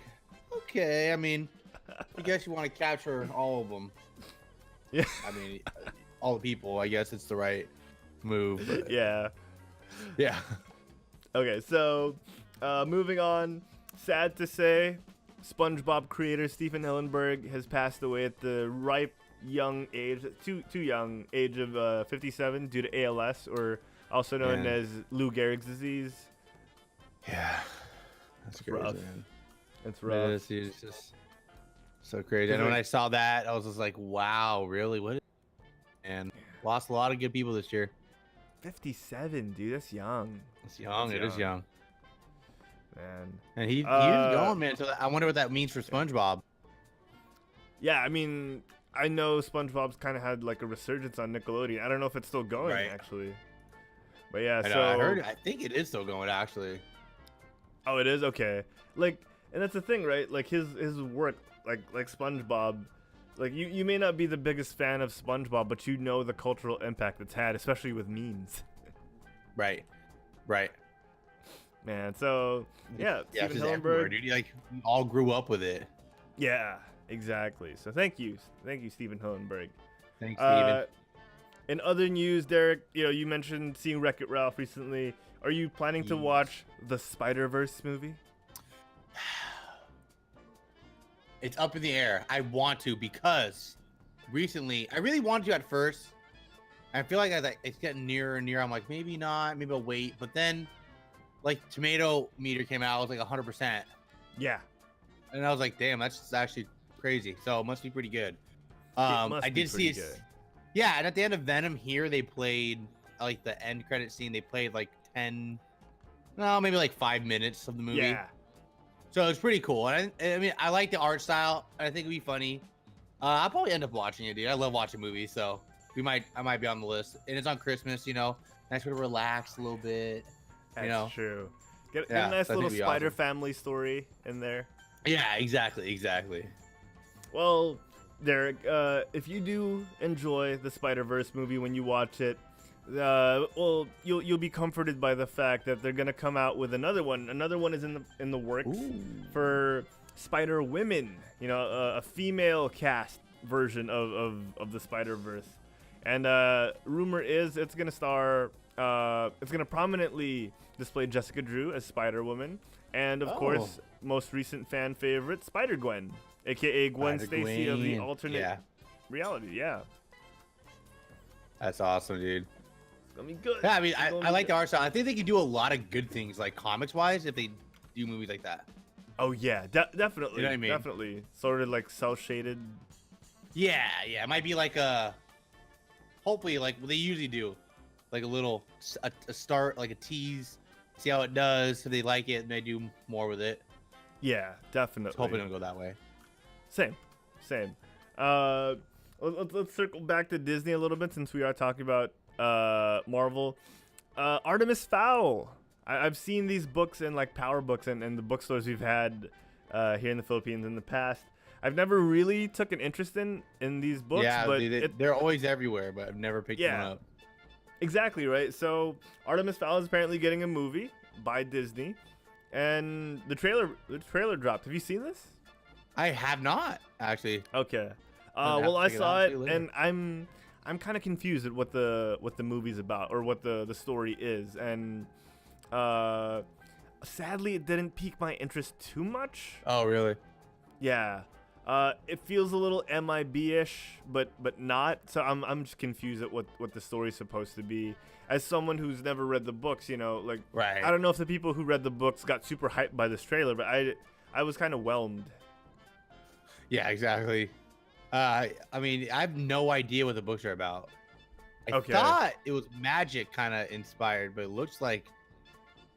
okay. I mean, I guess you want to capture all of them. Yeah. I mean, all the people. I guess it's the right move. But... Yeah. Okay, so moving on. Sad to say, SpongeBob creator Stephen Hillenburg has passed away at the ripe young age, too young age of 57 due to ALS, or also known as Lou Gehrig's disease. Yeah, that's crazy. Rough. Man. It's rough. It's just so crazy. And when I saw that, I was just like, "Wow, really? What?" And lost a lot of good people this year. 57, dude. That's young. It's young. It is young. Man. And he was going, man. So I wonder what that means for SpongeBob. Yeah, I mean, I know SpongeBob's kind of had like a resurgence on Nickelodeon. I don't know if it's still going actually. But yeah, I think it is still going actually. Oh, it is? Okay. Like, and that's the thing, right? Like his work, like SpongeBob, like you may not be the biggest fan of SpongeBob, but you know the cultural impact it's had, especially with memes. Right. Man, so yeah, Stephen Hillenburg, dude. Like we all grew up with it. Yeah, exactly. So thank you, Stephen Hillenburg. Thanks, Stephen. In other news, Derek, you mentioned seeing Wreck-It Ralph recently. Are you planning to watch the Spider-Verse movie? It's up in the air. I want to because recently, I really wanted to at first. I feel like it's getting nearer and nearer. I'm like, maybe not. Maybe I'll wait. But then, like, tomato meter came out. I was like 100%. Yeah. And I was like, damn, that's actually crazy. So it must be pretty good. I did see it. Yeah, and at the end of Venom here, they played like the end credit scene. They played like maybe like 5 minutes of the movie. Yeah. So it's pretty cool. And I mean, I like the art style. I think it'd be funny. I'll probably end up watching it, dude. I love watching movies, so I might be on the list. And it's on Christmas, nice way to relax a little bit. That's true. Get a nice little Spider family story in there. Yeah, exactly. Well, Derek, if you do enjoy the Spider-Verse movie when you watch it, well, you'll be comforted by the fact that they're gonna come out with another one. Another one is in the works for Spider-Women. You know, a female cast version of the Spider-Verse, and rumor is it's gonna prominently display Jessica Drew as Spider-Woman, and of course, most recent fan favorite Spider-Gwen, aka Gwen Stacy of the alternate reality. Yeah, that's awesome, dude. It's gonna be good. Yeah, I mean, I like the art style. I think they could do a lot of good things, like comics-wise, if they do movies like that. Oh yeah, definitely. You know what I mean? Definitely, sort of like cel-shaded. Yeah, it might be like hopefully like what they usually do, like a start, like a tease, see how it does. If they like it, and they do more with it. Yeah, definitely. Hoping it'll go that way. Same. Let's circle back to Disney a little bit since we are talking about Marvel. Artemis Fowl. I've seen these books in like Power Books and the bookstores we've had here in the Philippines in the past. I've never really took an interest in these books, but they're always everywhere, but I've never picked one up. Exactly, right? So Artemis Fowl is apparently getting a movie by Disney, and the trailer dropped. Have you seen this? I have not, actually. Okay. Well, I saw it, and I'm kind of confused at what the movie's about or what the story is, and sadly, it didn't pique my interest too much. Oh, really? Yeah. It feels a little MIB-ish, but not. So I'm just confused at what the story's supposed to be. As someone who's never read the books, you know, like right. I don't know if the people who read the books got super hyped by this trailer, but I was kind of whelmed. Yeah, exactly. I mean, I have no idea what the books are about. I thought it was magic kind of inspired, but it looks like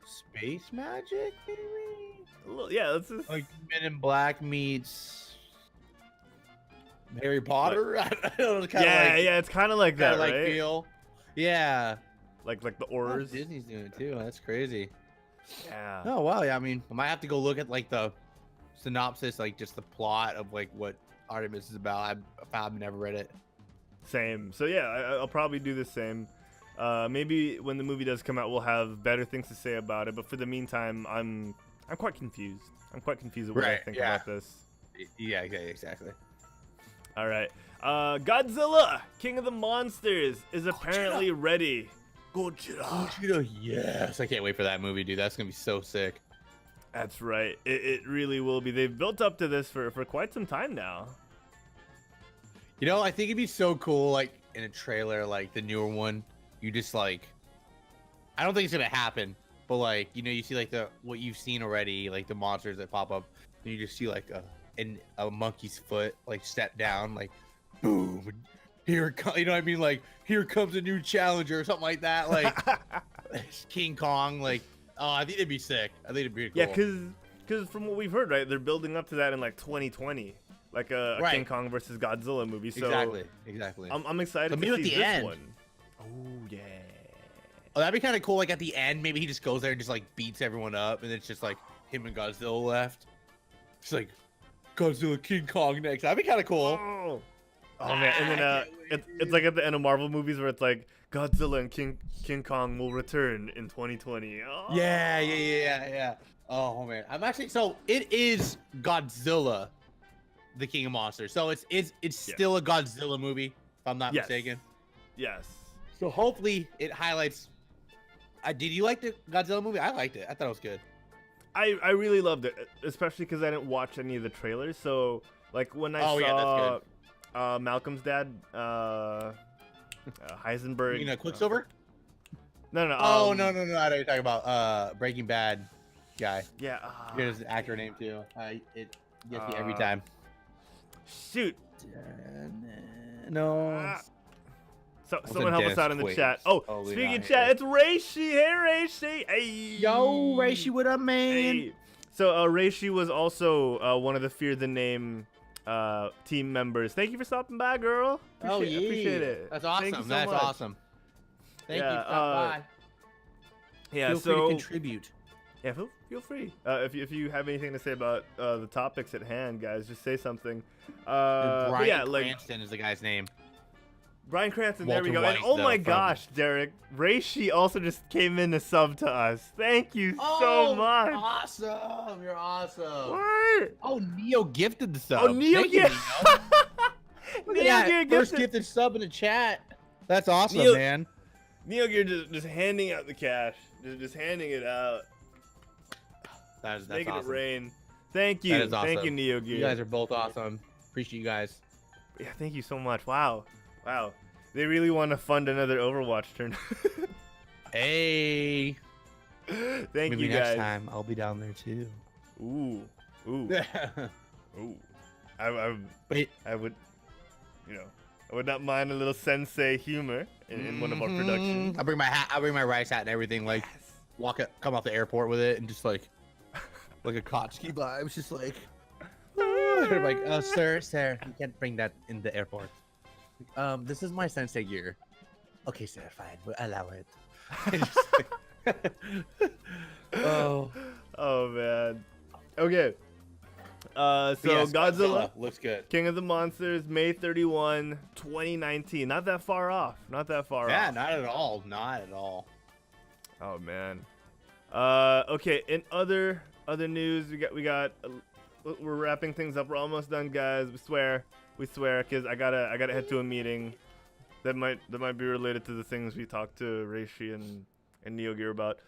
space magic, maybe? Yeah, this is like Men in Black meets Harry Potter. I don't know, it's kind of like that, like right? Feel. Yeah, like the Aurors. Oh, Disney's doing it too. That's crazy. Yeah. Oh wow. Yeah, I mean, I might have to go look at like the synopsis, like just the plot of like what Artemis is about. I've never read it. Same. So yeah, I'll probably do the same. Maybe when the movie does come out, we'll have better things to say about it. But for the meantime, I'm quite confused. I'm quite confused at what I think about this. Yeah, exactly. All right. Godzilla, King of the Monsters, is apparently ready. Gojira, yes. I can't wait for that movie, dude. That's gonna be so sick. That's right. It really will be. They've built up to this for quite some time now. You know, I think it'd be so cool, like in a trailer, like the newer one. You just like, I don't think it's gonna happen, but like, you know, you see like what you've seen already, like the monsters that pop up, and you just see like a monkey's foot like step down, like boom, here it comes. You know what I mean? Like here comes a new challenger or something like that. Like King Kong. Like I think it'd be sick. I think it'd be cool. Yeah, because from what we've heard, right, they're building up to that in like 2020. Like a King Kong versus Godzilla movie. So exactly. I'm excited to see this one. Oh yeah. Oh, that'd be kind of cool. Like at the end, maybe he just goes there and just like beats everyone up, and it's just like him and Godzilla left. It's like Godzilla, King Kong next. That'd be kind of cool. Oh man, and then it's like at the end of Marvel movies where it's like Godzilla and King Kong will return in 2020. Oh. Yeah. Oh man, so it is Godzilla, the King of Monsters. So it's still a Godzilla movie, if I'm not mistaken. Yes. So hopefully it highlights. Did you like the Godzilla movie? I liked it. I thought it was good. I really loved it, especially because I didn't watch any of the trailers. So like when I saw Malcolm's dad, Heisenberg. You know, Quicksilver? No. Oh no! I know what you're talking about. Breaking Bad guy. Yeah. There's an actor name too. It gets me every time. Shoot. No. So someone help us out in the chat. Oh, speaking of chat, it's Reishi. Hey, Reishi. Hey. Yo, Reishi, what up, man? Hey. So Reishi was also one of the Fear the Name team members. Thank you for stopping by, girl. Appreciate it. That's awesome. Thank you That's much. awesome. Thank you for stopping by. Yeah, Feel free to contribute. Yeah, feel free. If you have anything to say about the topics at hand, guys, just say something. Brian Cranston is the guy's name. Brian Cranston, Walter there we go. White, And oh my from- gosh, Derek, Reishi also just came in to sub to us. Thank you so much. Awesome! You're awesome. What? Oh, Neo gifted the sub. Oh, Neo Thank you, gifted. Neo. Neo Gear First gifted. gifted sub in the chat. That's awesome, Neo- man. Neo Gear just handing out the cash, just handing it out, That's making awesome. it rain. Thank you, That is awesome. thank you, Neo Gear. You guys are both awesome. Appreciate you guys. Yeah, thank you so much. Wow. They really want to fund another Overwatch tournament. Hey. Thank Maybe you next guys. time I'll be down there too. Ooh. Ooh. Wait. I would, I would not mind a little sensei humor in one of our productions. I'll bring my hat. I'll bring my rice hat and everything. Like, come off the airport with it and just like a Kotsky vibes. Just like, they're like, oh, sir, you can't bring that in the airport. This is my sensei gear. Okay, sir, fine, we'll allow it. Oh man. Okay. So Yes, Godzilla looks good. King of the Monsters, May 31, 2019. Not that far off. Not that far Yeah, off. not at all. Not at all. Oh man. Okay. In other news, we're wrapping things up. We're almost done, guys. We swear, because I gotta head to a meeting that might be related to the things we talked to Reishi and Neo Gear about.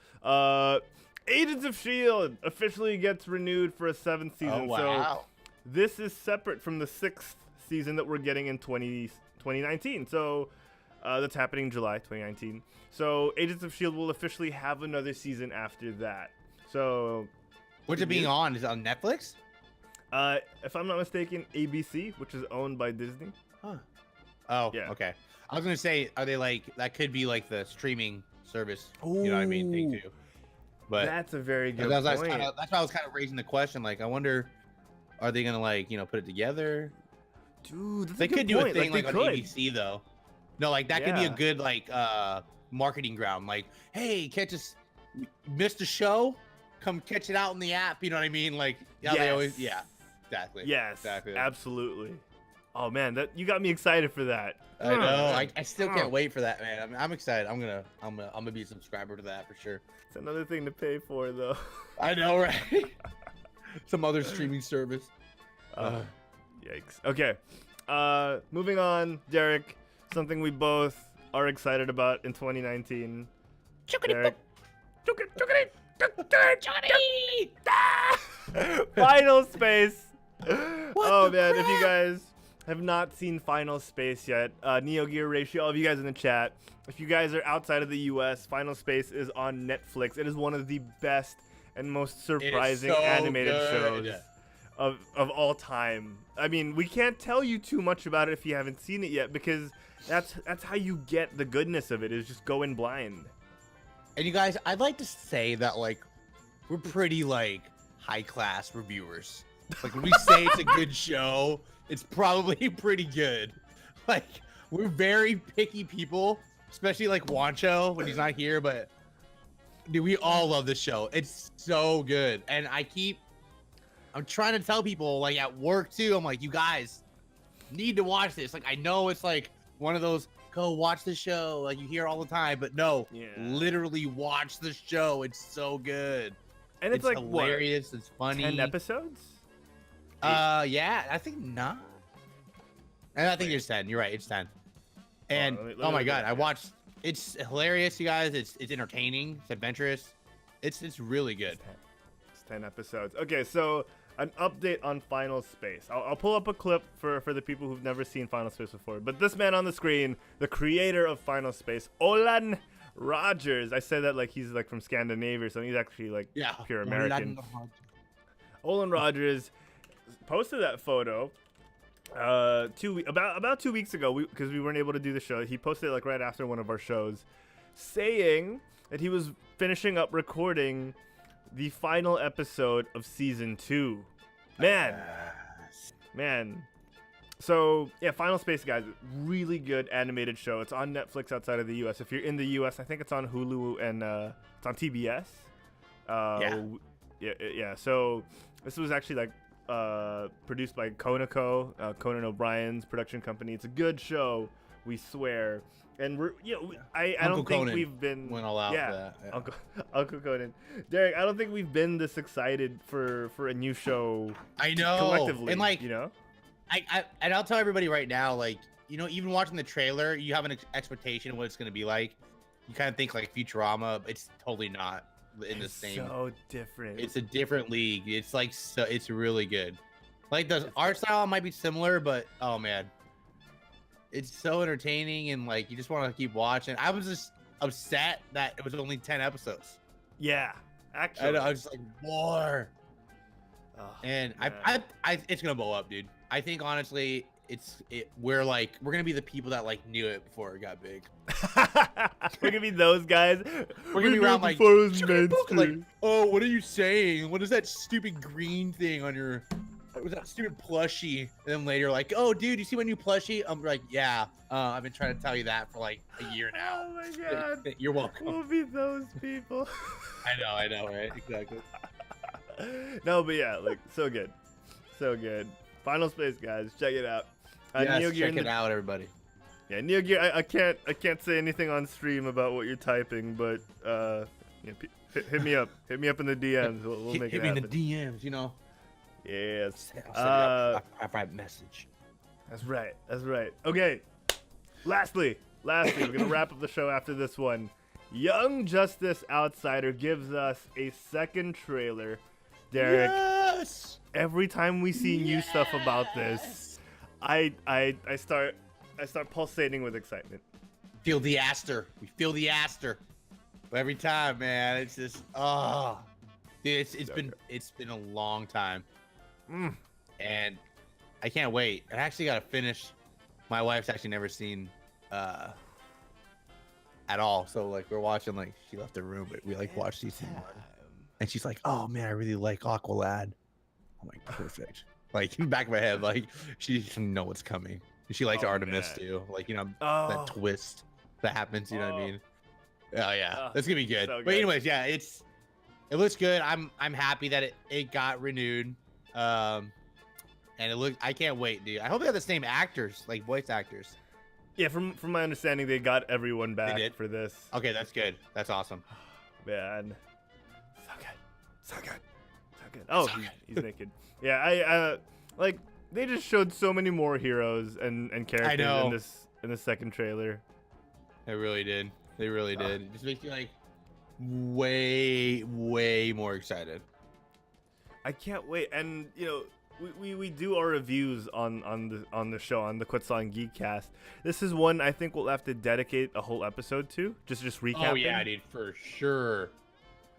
Agents of S.H.I.E.L.D. officially gets renewed for a 7th season. Oh, wow. So this is separate from the 6th season that we're getting in 2019. So that's happening in July 2019. So Agents of S.H.I.E.L.D. will officially have another season after that. So What's it being on? Is it on Netflix? if I'm not mistaken, ABC, which is owned by Disney. Huh. Oh, Yeah. okay. I was gonna say, are they like that? Could be like the streaming service. You know what I mean? Thing too. But That's a very good that's point. why I was kind of raising the question. Like, I wonder, are they gonna like put it together? Dude, that's They a good could do point. a thing like, like they on could. ABC though. No, like that could be a Yeah. good like marketing ground. Like, hey, catch us, missed a show, come catch it out in the app. You know what I mean? Like, yeah, they always, yeah, exactly. Yes, exactly. absolutely. Oh man, that you got me excited for that. I know. I still can't wait for that, man. I'm excited. I'm gonna be a subscriber to that for sure. It's another thing to pay for, though. I know, right? Some other streaming service. Yikes. Okay. Moving on, Derek. Something we both are excited about in 2019. Derek. Final Space. Oh man, if you guys have not seen Final Space yet, Neo Gear Ratio, all of you guys in the chat, if you guys are outside of the US, Final Space is on Netflix. It is one of the best and most surprising so animated good. shows of all time. I mean, we can't tell you too much about it if you haven't seen it yet, because that's how you get the goodness of it, is just go in blind. And you guys, I'd like to say that like we're pretty like high class reviewers. Like when we say it's a good show, it's probably pretty good. Like we're very picky people, especially like Wancho when he's not here. But dude, we all love this show. It's so good, and I'm trying to tell people like at work too. I'm like, you guys need to watch this. Like I know it's like one of those go watch the show like you hear all the time, but no, literally watch the show. It's so good. And it's like hilarious. What, it's funny. 10 episodes? Yeah, I think not. And I think there's 10. You're right. It's 10. And let me oh my look god, at I it. watched. It's hilarious, you guys. It's entertaining. It's adventurous. It's really good. It's 10 episodes. Okay, so an update on Final Space. I'll pull up a clip for the people who've never seen Final Space before. But this man on the screen, the creator of Final Space, Olan Rogers. I said that like he's like from Scandinavia or something. He's actually like pure American. Olan Rogers posted that photo about 2 weeks ago, because we weren't able to do the show. He posted it like right after one of our shows, saying that he was finishing up recording the final episode of season 2. Man. So yeah, Final Space, guys, really good animated show. It's on Netflix outside of the US. If you're in the US, I think it's on Hulu and it's on TBS. Yeah. So this was actually like produced by Conoco, Conan O'Brien's production company. It's a good show, we swear. And we're I don't think we've been went all out for that. Yeah. Uncle Conan. Derek, I don't think we've been this excited for a new show. I know. Collectively, and like and I'll tell everybody right now, like, even watching the trailer, you have an expectation of what it's gonna be like. You kind of think like Futurama. It's totally not in the same. So different. It's a different league. It's like it's really good. Like the art style might be similar, but oh man, it's so entertaining and like you just want to keep watching. I was just upset that it was only 10 episodes. Yeah, actually, I was like more. Oh, And man. I it's gonna blow up, dude. I think honestly, we're gonna be the people that like knew it before it got big. We're gonna be those guys. We're gonna be around like, before it was mainstream. like, oh, what are you saying? What is that stupid green thing on your? What was that stupid plushie? And then later, like, oh, dude, you see my new plushie? I'm like, yeah. I've been trying to tell you that for like a year now. Oh my god. You're welcome. We'll be those people. I know, right? Exactly. No, but yeah, like so good. Final Space, guys, check it out. Yes, check it out, everybody. Yeah, Neo Gear. I can't say anything on stream about what you're typing, but hit me up. Hit me up in the DMs. We'll make it happen. Hit me in the DMs, Yes. I'll send you a private message. That's right. Okay. Lastly, we're gonna wrap up the show after this one. Young Justice Outsider gives us a second trailer. Derek, Yes! every time we see new stuff about this, I start pulsating with excitement. Feel the aster. We feel the aster. But every time, man, it's just dude, it's been a long time. And I can't wait. I actually gotta finish. My wife's actually never seen at all. So like we're watching, like she left the room, but we like watch season 1. And she's like, oh man, I really like Aqualad. I'm like, perfect. Like in the back of my head, like she doesn't know what's coming. She likes Artemis too. Like, that twist that happens, you know what I mean? Oh yeah. That's gonna be good. So But anyways, yeah, it looks good. I'm happy that it got renewed. And I can't wait, dude. I hope they have the same actors, like voice actors. Yeah, from my understanding, they got everyone back for this. Okay, that's good. That's awesome. Man, so good. Oh, he's naked. Yeah, I like they just showed so many more heroes and characters in this second trailer. They really did. It just makes me like way more excited. I can't wait. And we do our reviews on the show, on the Quetzalcoatl Geekcast. This is one I think we'll have to dedicate a whole episode to, just recapping. Oh yeah, dude, for sure.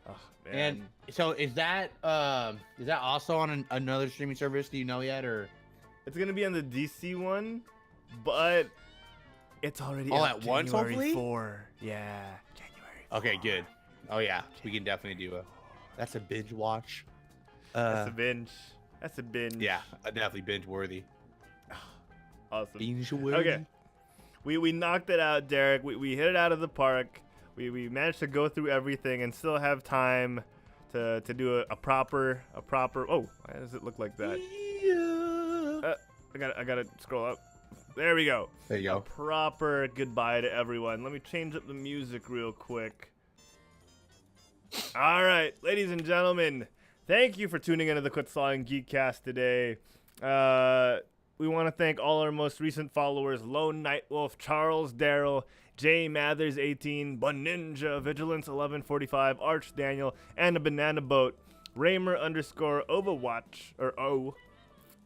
Oh, man. And so is that also on another streaming service? Do you know yet, or? It's gonna be on the DC one, but it's already all out at once, hopefully. 4. Yeah, January 4. Okay, good. Oh yeah, we can definitely do that's a binge watch. That's a binge. Yeah, definitely binge worthy. Awesome. Binge worthy. Okay, we knocked it out, Derek. We hit it out of the park. We managed to go through everything and still have time to do a proper. Oh, why does it look like that? Yeah. I gotta scroll up. There we go. There you go. A proper goodbye to everyone. Let me change up the music real quick. All right, ladies and gentlemen, thank you for tuning into the Quetzalcoatl Geekcast today. We want to thank all our most recent followers: Lone Nightwolf, Charles Darrell, J Mathers 18, Boninja, Vigilance 1145, Arch Daniel, and a Banana Boat, Raymer _ Overwatch or O,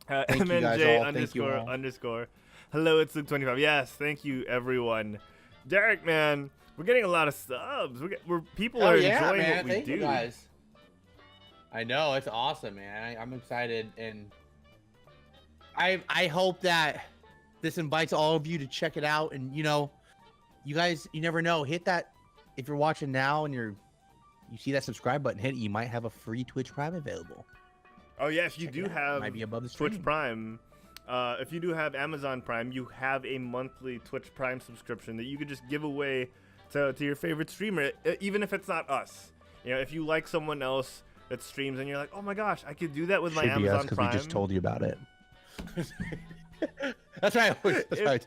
MNJ _ Hello, it's Luke25. Yes, thank you everyone. Derek, man, we're getting a lot of subs. People are enjoying what we do. You guys. I know, it's awesome, man. I'm excited, and I hope that this invites all of you to check it out. And you guys, you never know. Hit that if you're watching now and you see that subscribe button. Hit it. You might have a free Twitch Prime available. Oh yeah, if you do have might be above the Twitch Prime, if you do have Amazon Prime, you have a monthly Twitch Prime subscription that you could just give away to your favorite streamer, even if it's not us. You know, if you like someone else that streams and you're like, oh my gosh, I could do that with my Should be us Amazon because Prime. we just told you about it. That's right. That's right.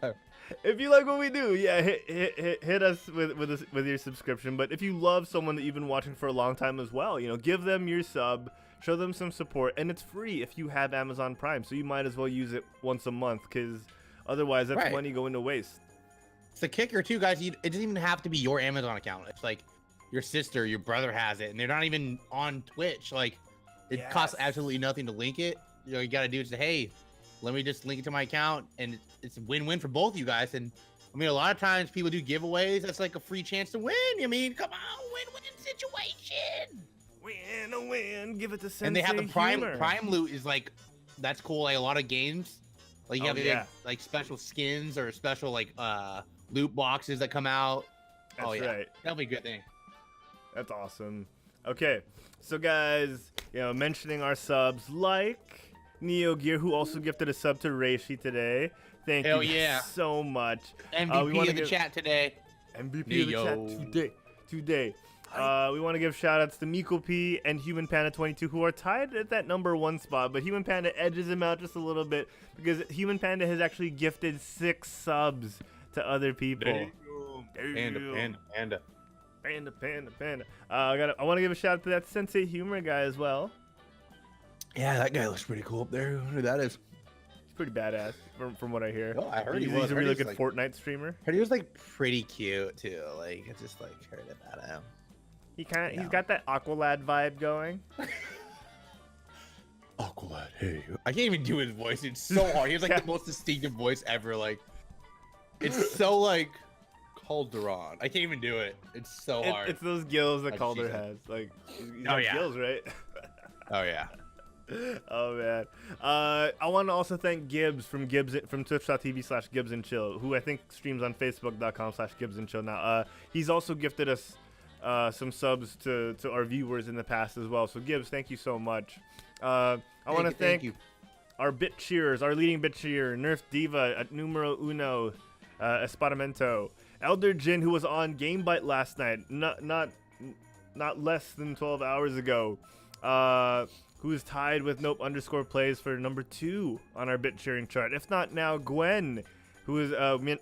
If you like what we do, yeah, hit us with your subscription. But if you love someone that you've been watching for a long time as well, you know, give them your sub, show them some support, and it's free if you have Amazon Prime. So you might as well use it once a month, because otherwise that's money going to waste. It's the kicker too, guys. It doesn't even have to be your Amazon account. It's like your sister, your brother has it, and they're not even on Twitch. Like, it costs absolutely nothing to link it. You know, you got to do is say, hey, let me just link it to my account, and it's a win-win for both of you guys. And I mean, a lot of times people do giveaways. That's like a free chance to win. I mean, come on, win-win situation. Win, give it to Sensei. And they have the Prime Humor. Prime loot is like, that's cool. Like a lot of games, like you have like special skins or special like loot boxes that come out. That's right. That'll be a good thing. That's awesome. Okay, so guys, you know, mentioning our subs like Neo Gear, who also gifted a sub to Reishi today. Thank you so much. MVP of the chat today. MVP of the chat today. We want to give shout outs to Miko P and Human Panda 22, who are tied at that #1 spot, but Human Panda edges him out just a little bit because Human Panda has actually gifted 6 subs to other people. Panda. I want to give a shout out to that Sensei Humor guy as well. Yeah, that guy looks pretty cool up there. Who that is? He's pretty badass from what I hear. Oh, I heard he's a really good Fortnite streamer. Heard he was like pretty cute too. Like, I just like heard about him. He's got that Aqualad vibe going. Aqualad, hey. I can't even do his voice. It's so hard. He has like the most distinctive voice ever. Like, it's so like Calderon. I can't even do it. It's so hard. It's those gills that Calder has. Like, he's got gills, right? Oh yeah. Oh man. I want to also thank Gibbs from twitch.tv/GibbsandChill, who I think streams on facebook.com/GibbsandChill now. He's also gifted us some subs to our viewers in the past as well. So Gibbs, thank you so much. I want to thank our bit cheerers, our leading bit cheerer, Nerf Diva at numero uno, Esparamento, Elder Jin, who was on GameBite last night, not less than 12 hours ago, who is tied with Nope_plays for #2 on our bit cheering chart. If not now, Gwen, who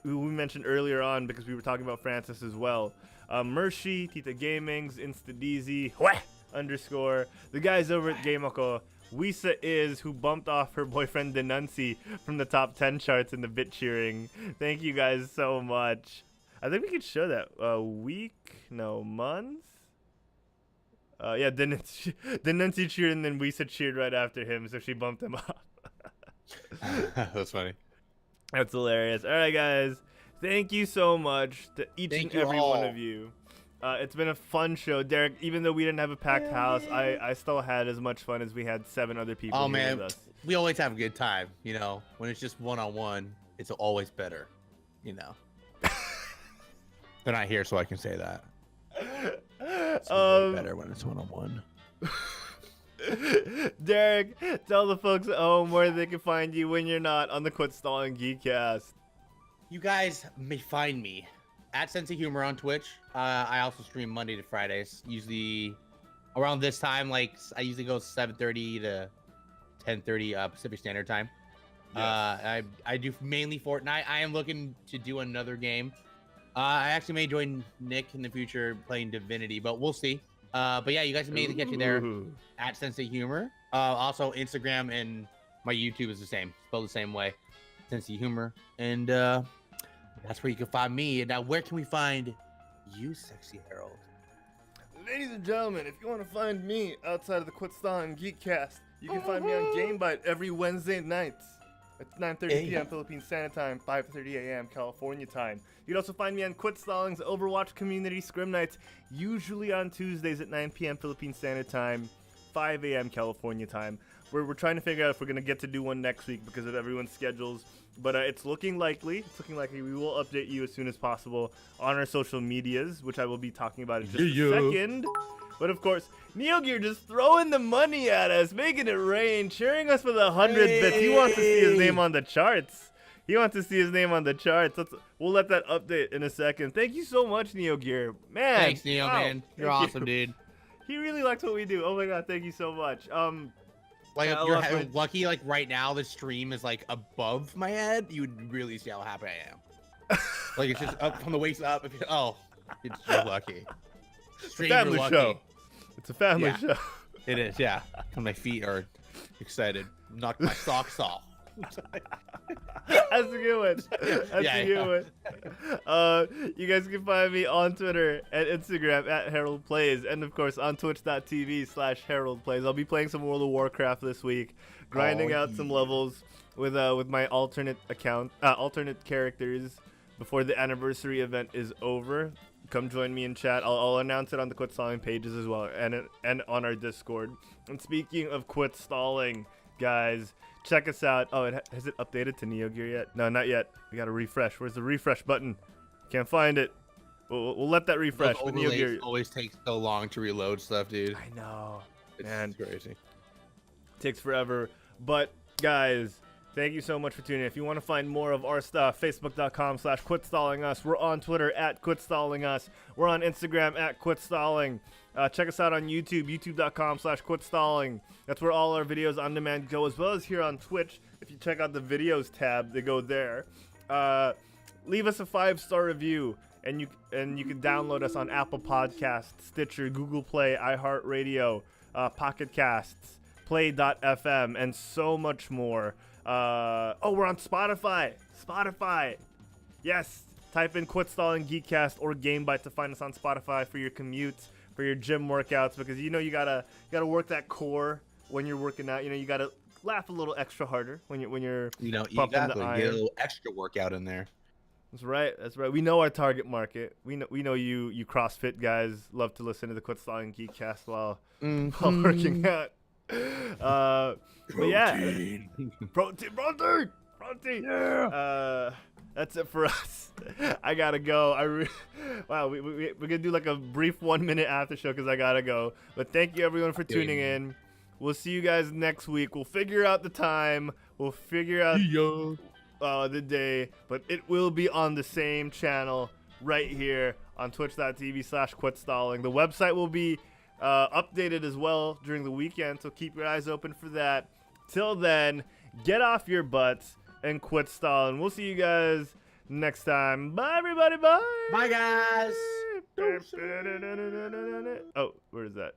we mentioned earlier on because we were talking about Francis as well. Mershi, Tita Gamings, InstaDeezy, _ the guys over at Gameoko, Wisa is, who bumped off her boyfriend Denunci from the top 10 charts in the bit cheering. Thank you guys so much. I think we could show that months. Yeah, Denunci cheered and then Wisa cheered right after him, so she bumped him off. That's funny. That's hilarious. All right, guys. Thank you so much to each and every one of you. It's been a fun show. Derek, even though we didn't have a packed house, I still had as much fun as we had 7 other people here with us. We always have a good time, you know. When it's just one-on-one, it's always better, you know. They're not here, so I can say that. It's better when it's one-on-one. Derek, tell the folks at home where they can find you when you're not on the Quit Stalling Geekcast. You guys may find me at Sensei Humor on Twitch. I also stream Monday to Fridays, usually around this time. Like, I usually go 7:30 to 10:30 Pacific Standard Time. Yes. I do mainly Fortnite. I am looking to do another game. I actually may join Nick in the future playing Divinity, but we'll see. But yeah, you guys may catch me there at Sensei Humor. Also, Instagram and my YouTube is the same, spelled the same way, Sensei Humor, and that's where you can find me. And now, where can we find you, Sexy Harold? Ladies and gentlemen, if you want to find me outside of the Quit Stalling Geekcast, you can find me on GameBite every Wednesday nights at 9:30 p.m. Philippine Standard Time, 5:30 a.m. California time. You can also find me on Quit Stalling's Overwatch Community Scrim Nights, usually on Tuesdays at 9 p.m. Philippine Standard Time, 5 a.m. California time. We're trying to figure out if we're going to get to do one next week because of everyone's schedules. But it's looking likely. We will update you as soon as possible on our social medias, which I will be talking about in just a second. But of course, Neo Gear just throwing the money at us, making it rain, cheering us for the 100 bits. He wants to see his name on the charts. We'll let that update in a second. Thank you so much, Neo Gear. Man. Thanks, Neo, man. You're awesome, dude. He really likes what we do. Oh my god, thank you so much. Like I you're love my- lucky. Like right now, the stream is like above my head. You would really see how happy I am. Like it's just up from the waist up. If you, oh, it's so lucky. Stream, family you're lucky. show. It's a family Yeah. show. It is, yeah. And my feet are excited. Knocked my socks off. That's a good one. That's Yeah, a good one. You guys can find me on Twitter and Instagram at Harold Plays, and of course on twitch.tv/Harold Plays. I'll be playing some World of Warcraft this week, grinding out some levels with my alternate account, alternate characters before the anniversary event is over. Come join me in chat. I'll announce it on the Quit Stalling pages as well, and on our Discord. And speaking of quit stalling, guys, check us out. Oh, has it updated to Neo Gear yet? No, not yet. We got to refresh. Where's the refresh button? Can't find it. We'll let that refresh. Those With Neo overlays Gear. always takes so long to reload stuff, dude. I know. It's Man, crazy. takes forever. But guys, thank you so much for tuning in. If you want to find more of our stuff, facebook.com/quitstallingus. We're on Twitter at quitstallingus. We're on Instagram at quitstalling. Check us out on YouTube, youtube.com/quitstalling. That's where all our videos on demand go, as well as here on Twitch. If you check out the videos tab, they go there. Leave us a 5-star review, and you can download us on Apple Podcasts, Stitcher, Google Play, iHeartRadio, Pocket Casts, Play.fm, and so much more. We're on Spotify. Yes, type in Quit Stalling Geekcast or GameBite to find us on Spotify for your commutes, for your gym workouts, because you gotta work that core when you're working out. You gotta laugh a little extra harder when you're You pumping got the to iron. get a little extra workout in there. That's right. We know our target market. We know you CrossFit guys love to listen to the Quit Stalling Geekcast while working out. But yeah, protein. Yeah. That's it for us. I gotta go. Wow, we're gonna do like a brief 1-minute after show because I gotta go. But thank you everyone for tuning in. We'll see you guys next week. We'll figure out the time. We'll figure out the day, but it will be on the same channel right here on twitch.tv/quitstalling. The website will be updated as well during the weekend, so keep your eyes open for that. Till then, get off your butts and quit stalling. We'll see you guys next time. Bye, everybody. Bye. Bye, guys. Oh, where is that?